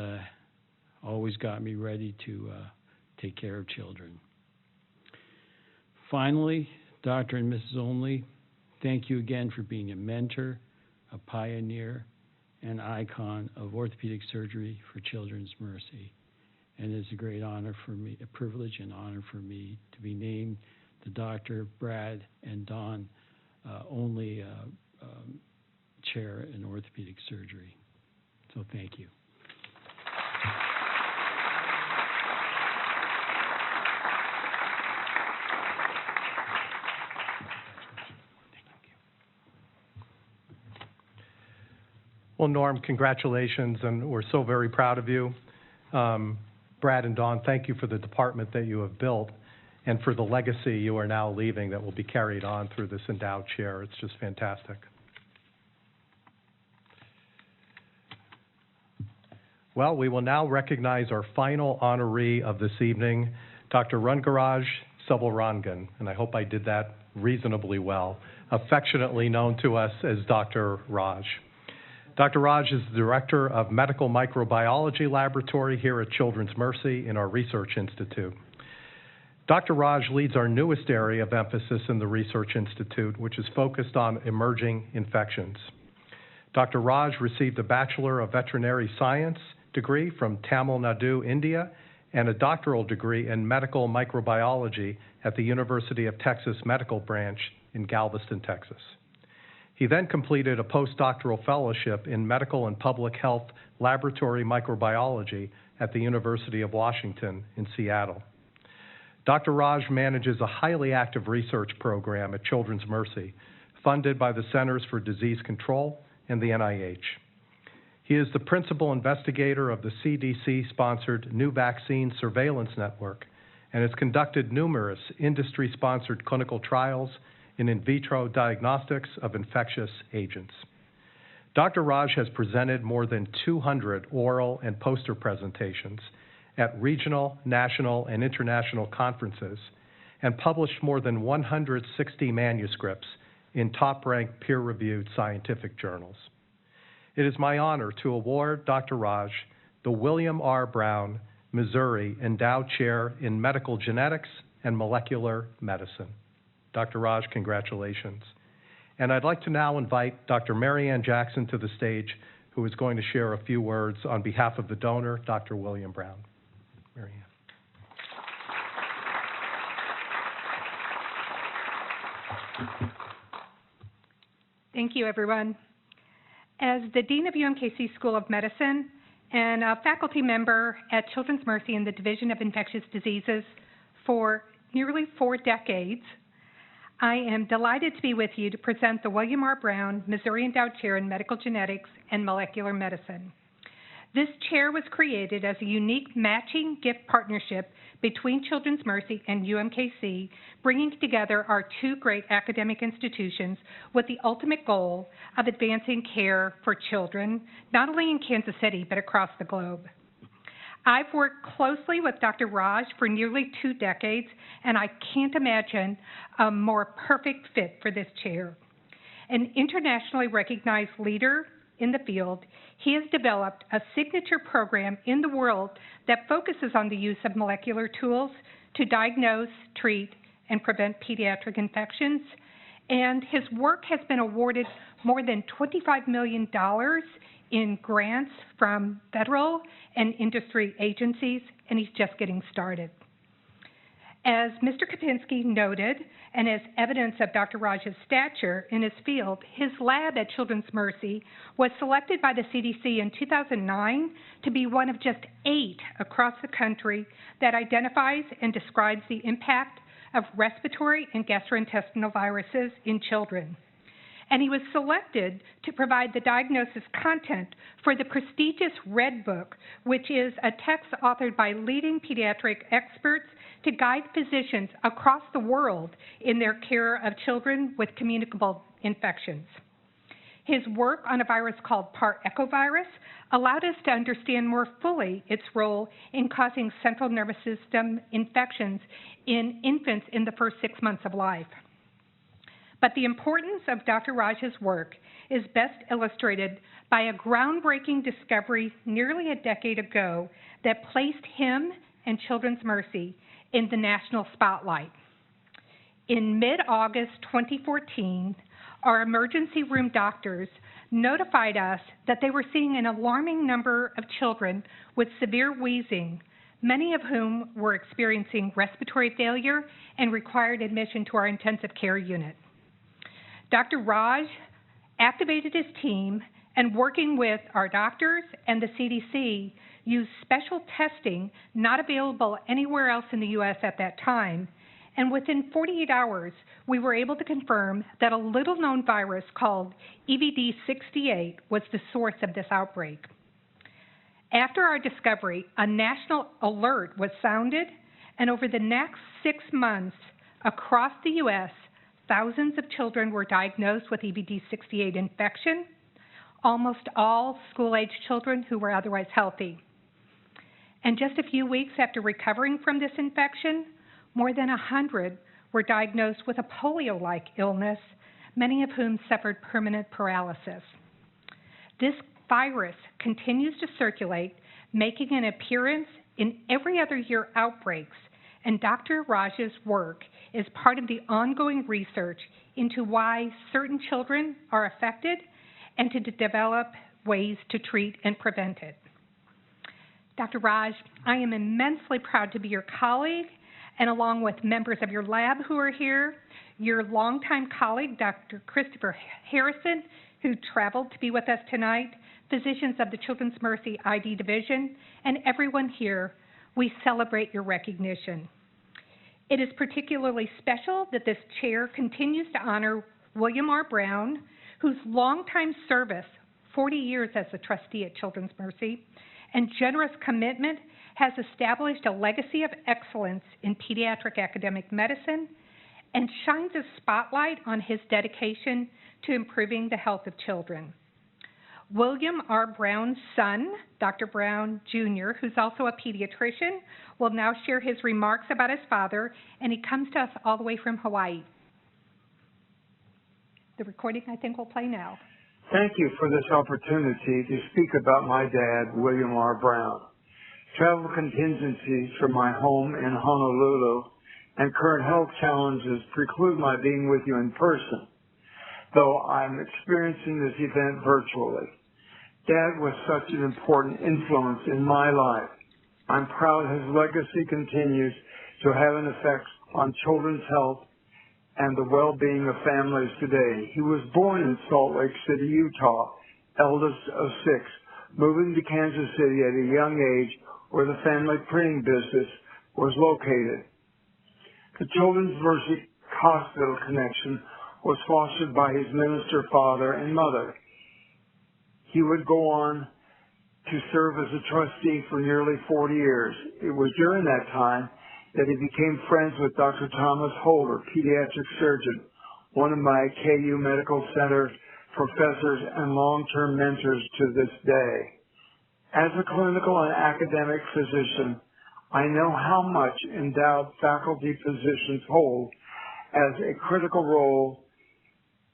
S9: always got me ready to take care of children. Finally, Dr. and Mrs. Olney, thank you again for being a mentor, a pioneer, and icon of orthopedic surgery for Children's Mercy. And it's a great honor for me, a privilege and honor for me to be named the Dr. Brad and Don Olney Chair in Orthopedic Surgery. So thank you.
S3: Well, Norm, congratulations, and we're so very proud of you. Brad and Dawn, thank you for the department that you have built and for the legacy you are now leaving that will be carried on through this endowed chair. It's just fantastic. Well, we will now recognize our final honoree of this evening, Dr. Rangaraj Selvarangan, and I hope I did that reasonably well, affectionately known to us as Dr. Raj. Dr. Raj is the Director of Medical Microbiology Laboratory here at Children's Mercy in our Research Institute. Dr. Raj leads our newest area of emphasis in the Research Institute, which is focused on emerging infections. Dr. Raj received a Bachelor of Veterinary Science degree from Tamil Nadu, India, and a doctoral degree in medical microbiology at the University of Texas Medical Branch in Galveston, Texas. He then completed a postdoctoral fellowship in medical and public health laboratory microbiology at the University of Washington in Seattle. Dr. Raj manages a highly active research program at Children's Mercy, funded by the Centers for Disease Control and the NIH. He is the principal investigator of the CDC-sponsored New Vaccine Surveillance Network and has conducted numerous industry-sponsored clinical trials in vitro diagnostics of infectious agents. Dr. Raj has presented more than 200 oral and poster presentations at regional, national, and international conferences and published more than 160 manuscripts in top-ranked peer-reviewed scientific journals. It is my honor to award Dr. Raj the William R. Brown, Missouri Endowed Chair in Medical Genetics and Molecular Medicine. Dr. Raj, congratulations. And I'd like to now invite Dr. Mary Ann Jackson to the stage, who is going to share a few words on behalf of the donor, Dr. William Brown. Mary Ann.
S10: Thank you, everyone. As the Dean of UMKC School of Medicine and a faculty member at Children's Mercy in the Division of Infectious Diseases for nearly 4 decades, I am delighted to be with you to present the William R. Brown Missouri Endowed Chair in Medical Genetics and Molecular Medicine. This chair was created as a unique matching gift partnership between Children's Mercy and UMKC, bringing together our 2 great academic institutions with the ultimate goal of advancing care for children, not only in Kansas City, but across the globe. I've worked closely with Dr. Raj for nearly 2 decades, and I can't imagine a more perfect fit for this chair. An internationally recognized leader in the field, he has developed a signature program in the world that focuses on the use of molecular tools to diagnose, treat, and prevent pediatric infections. And his work has been awarded more than $25 million in grants from federal and industry agencies, and he's just getting started. As Mr. Kapinski noted, and as evidence of Dr. Raj's stature in his field, his lab at Children's Mercy was selected by the CDC in 2009 to be one of just 8 across the country that identifies and describes the impact of respiratory and gastrointestinal viruses in children. And he was selected to provide the diagnosis content for the prestigious Red Book, which is a text authored by leading pediatric experts to guide physicians across the world in their care of children with communicable infections. His work on a virus called Par-Echovirus allowed us to understand more fully its role in causing central nervous system infections in infants in the first 6 months of life. But the importance of Dr. Raj's work is best illustrated by a groundbreaking discovery nearly a decade ago that placed him and Children's Mercy in the national spotlight. In mid-August 2014, our emergency room doctors notified us that they were seeing an alarming number of children with severe wheezing, many of whom were experiencing respiratory failure and required admission to our intensive care unit. Dr. Raj activated his team and, working with our doctors and the CDC, used special testing not available anywhere else in the U.S. at that time And within 48 hours, we were able to confirm that a little-known virus called EVD68 was the source of this outbreak. After our discovery, a national alert was sounded, and over the next 6 months, across the U.S., thousands of children were diagnosed with EVD68 infection, almost all school-age children who were otherwise healthy. And just a few weeks after recovering from this infection, more than 100 were diagnosed with a polio-like illness, many of whom suffered permanent paralysis. This virus continues to circulate, making an appearance in every other year outbreaks, and Dr. Raj's work is part of the ongoing research into why certain children are affected and to develop ways to treat and prevent it. Dr. Raj, I am immensely proud to be your colleague, and along with members of your lab who are here, your longtime colleague, Dr. Christopher Harrison, who traveled to be with us tonight, physicians of the Children's Mercy ID Division, and everyone here, we celebrate your recognition. It is particularly special that this chair continues to honor William R. Brown, whose longtime service, 40 years as a trustee at Children's Mercy, and generous commitment has established a legacy of excellence in pediatric academic medicine and shines a spotlight on his dedication to improving the health of children. William R. Brown's son, Dr. Brown Jr., who's also a pediatrician, will now share his remarks about his father, and he comes to us all the way from Hawaii. The recording, I think, will play now.
S11: Thank you for this opportunity to speak about my dad, William R. Brown. Travel contingencies from my home in Honolulu and current health challenges preclude my being with you in person, though I'm experiencing this event virtually. Dad was such an important influence in my life. I'm proud his legacy continues to have an effect on children's health and the well-being of families today. He was born in Salt Lake City, Utah, eldest of 6, moving to Kansas City at a young age where the family printing business was located. The Children's Mercy Hospital connection was fostered by his minister father and mother. He would go on to serve as a trustee for nearly 40 years. It was during that time that he became friends with Dr. Thomas Holder, pediatric surgeon, one of my KU Medical Center professors and long-term mentors to this day. As a clinical and academic physician, I know how much endowed faculty physicians hold as a critical role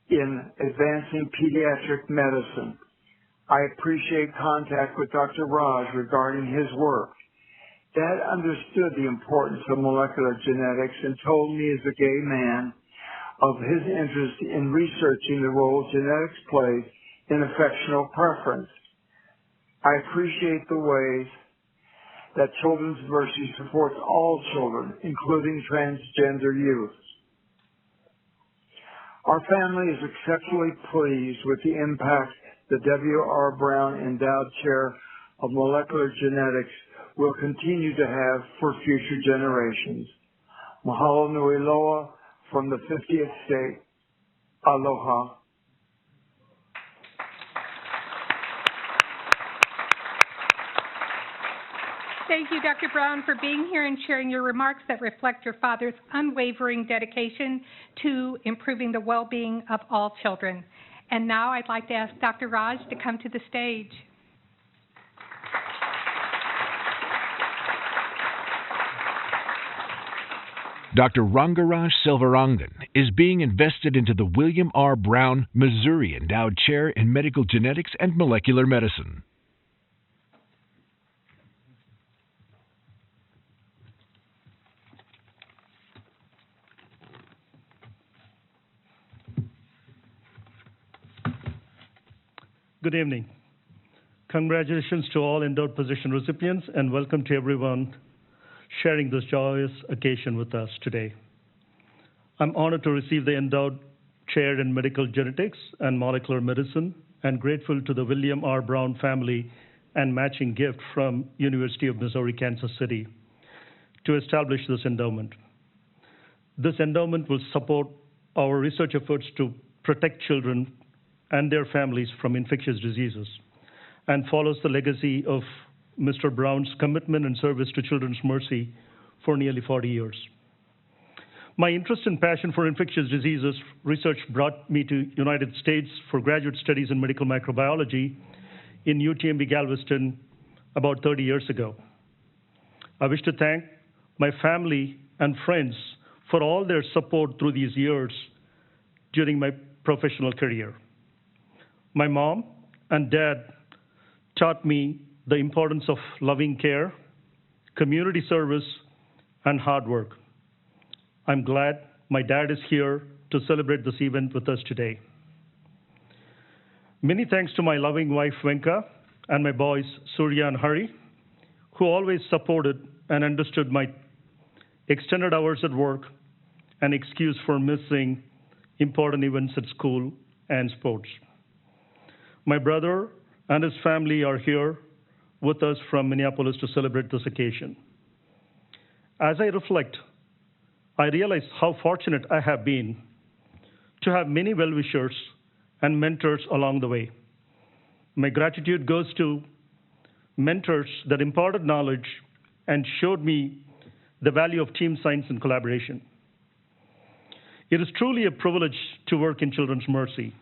S11: in advancing pediatric medicine. I appreciate contact with Dr. Raj regarding his work. Dad understood the importance of molecular genetics and told me as a gay man of his interest in researching the role genetics plays in affectional preference. I appreciate the ways that Children's Mercy supports all children, including transgender youth. Our family is exceptionally pleased with the impact the W.R. Brown Endowed Chair of Molecular Genetics will continue to have for future generations. Mahalo nui loa from the 50th state. Aloha.
S10: Thank you, Dr. Brown, for being here and sharing your remarks that reflect your father's unwavering dedication to improving the well-being of all children. And now I'd like to ask Dr. Raj to come to the stage.
S1: Dr. Rangaraj Selvarangan is being invested into the William R. Brown, Missouri Endowed Chair in Medical Genetics and Molecular Medicine.
S12: Good evening. Congratulations to all endowed position recipients, and welcome to everyone sharing this joyous occasion with us today. I'm honored to receive the Endowed Chair in Medical Genetics and Molecular Medicine, and grateful to the William R. Brown family and matching gift from University of Missouri, Kansas City to establish this endowment. This endowment will support our research efforts to protect children and their families from infectious diseases and follows the legacy of Mr. Brown's commitment and service to Children's Mercy for nearly 40 years. My interest and passion for infectious diseases research brought me to United States for graduate studies in medical microbiology in UTMB Galveston about 30 years ago. I wish to thank my family and friends for all their support through these years during my professional career. My mom and dad taught me the importance of loving care, community service, and hard work. I'm glad my dad is here to celebrate this event with us today. Many thanks to my loving wife, Venka, and my boys, Surya and Hari, who always supported and understood my extended hours at work and excuse for missing important events at school and sports. My brother and his family are here with us from Minneapolis to celebrate this occasion. As I reflect, I realize how fortunate I have been to have many well-wishers and mentors along the way. My gratitude goes to mentors that imparted knowledge and showed me the value of team science and collaboration. It is truly a privilege to work in Children's Mercy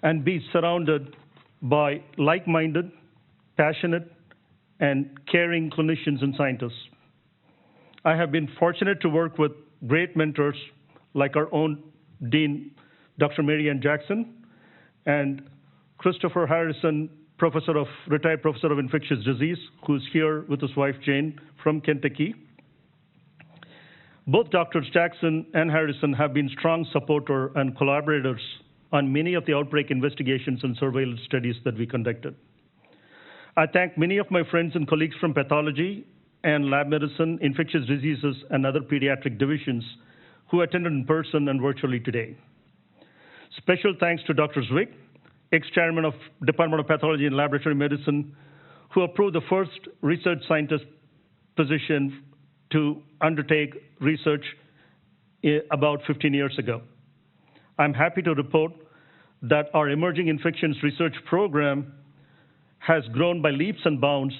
S12: and be surrounded by like-minded, passionate, and caring clinicians and scientists. I have been fortunate to work with great mentors like our own Dean, Dr. Mary Ann Jackson, and Christopher Harrison, retired professor of infectious disease, who's here with his wife Jane from Kentucky. Both Drs. Jackson and Harrison have been strong supporters and collaborators on many of the outbreak investigations and surveillance studies that we conducted. I thank many of my friends and colleagues from pathology and lab medicine, infectious diseases, and other pediatric divisions who attended in person and virtually today. Special thanks to Dr. Zwick, ex-chairman of Department of Pathology and Laboratory Medicine, who approved the first research scientist position to undertake research about 15 years ago. I'm happy to report that our emerging infections research program has grown by leaps and bounds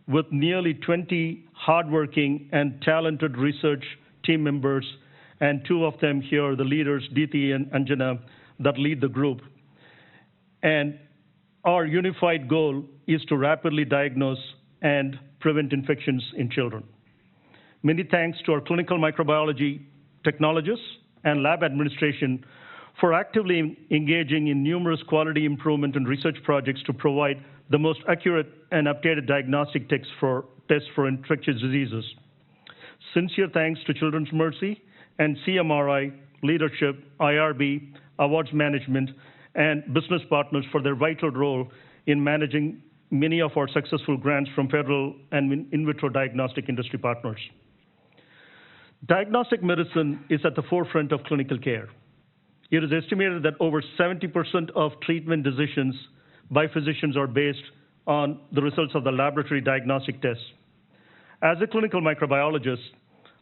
S12: with nearly 20 hardworking and talented research team members, and two of them here, the leaders, Diti and Anjana, that lead the group. And our unified goal is to rapidly diagnose and prevent infections in children. Many thanks to our clinical microbiology technologists and lab administration for actively engaging in numerous quality improvement and research projects to provide the most accurate and updated diagnostic tests for infectious diseases. Sincere thanks to Children's Mercy and CMRI, leadership, IRB, awards management, and business partners for their vital role in managing many of our successful grants from federal and in vitro diagnostic industry partners. Diagnostic medicine is at the forefront of clinical care. It is estimated that over 70% of treatment decisions by physicians are based on the results of the laboratory diagnostic tests. As a clinical microbiologist,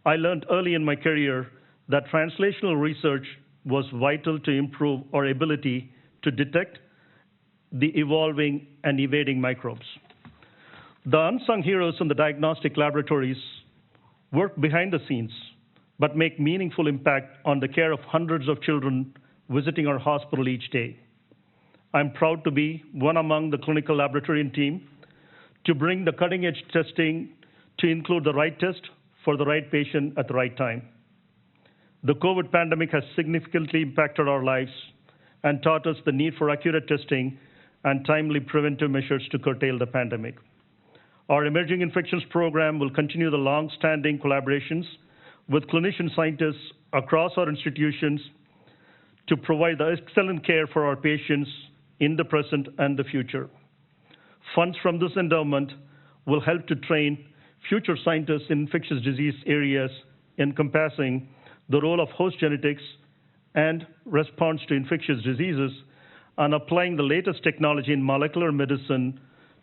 S12: I learned early in my career that translational research was vital to improve our ability to detect the evolving and evading microbes. The unsung heroes in the diagnostic laboratories work behind the scenes, but make meaningful impact on the care of hundreds of children visiting our hospital each day. I'm proud to be one among the clinical laboratory team to bring the cutting-edge testing to include the right test for the right patient at the right time. The COVID pandemic has significantly impacted our lives and taught us the need for accurate testing and timely preventive measures to curtail the pandemic. Our emerging infections program will continue the long-standing collaborations with clinician scientists across our institutions to provide the excellent care for our patients in the present and the future. Funds from this endowment will help to train future scientists in infectious disease areas encompassing the role of host genetics and response to infectious diseases, and applying the latest technology in molecular medicine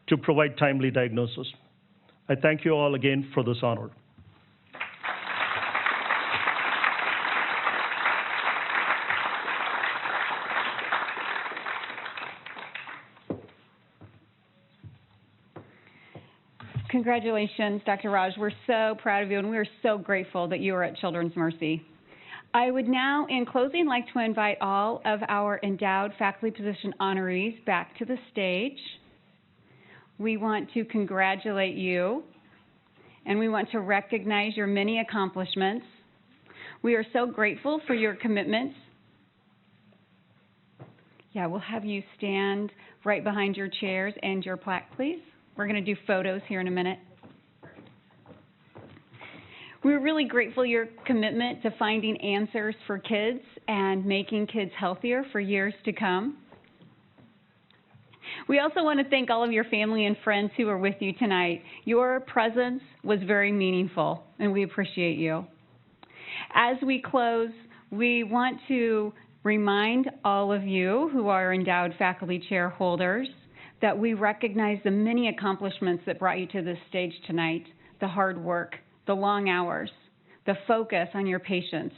S12: to provide timely diagnosis. I thank you all again for this honor.
S2: Congratulations, Dr. Raj. We're so proud of you, and we are so grateful that you are at Children's Mercy. I would now, in closing, like to invite all of our endowed faculty position honorees back to the stage. We want to congratulate you, and we want to recognize your many accomplishments. We are so grateful for your commitments. Yeah, we'll have you stand right behind your chairs and your plaque, please. We're going to do photos here in a minute. We're really grateful for your commitment to finding answers for kids and making kids healthier for years to come. We also want to thank all of your family and friends who are with you tonight. Your presence was very meaningful, and we appreciate you. As we close, we want to remind all of you who are endowed faculty chair holders that we recognize the many accomplishments that brought you to this stage tonight, the hard work, the long hours, the focus on your patients,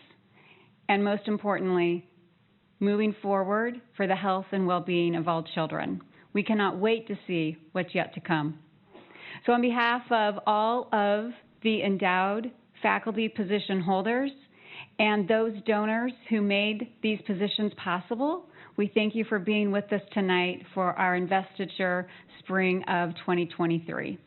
S2: and most importantly, moving forward for the health and well-being of all children. We cannot wait to see what's yet to come. So on behalf of all of the endowed faculty position holders and those donors who made these positions possible, we thank you for being with us tonight for our Investiture Spring of 2023.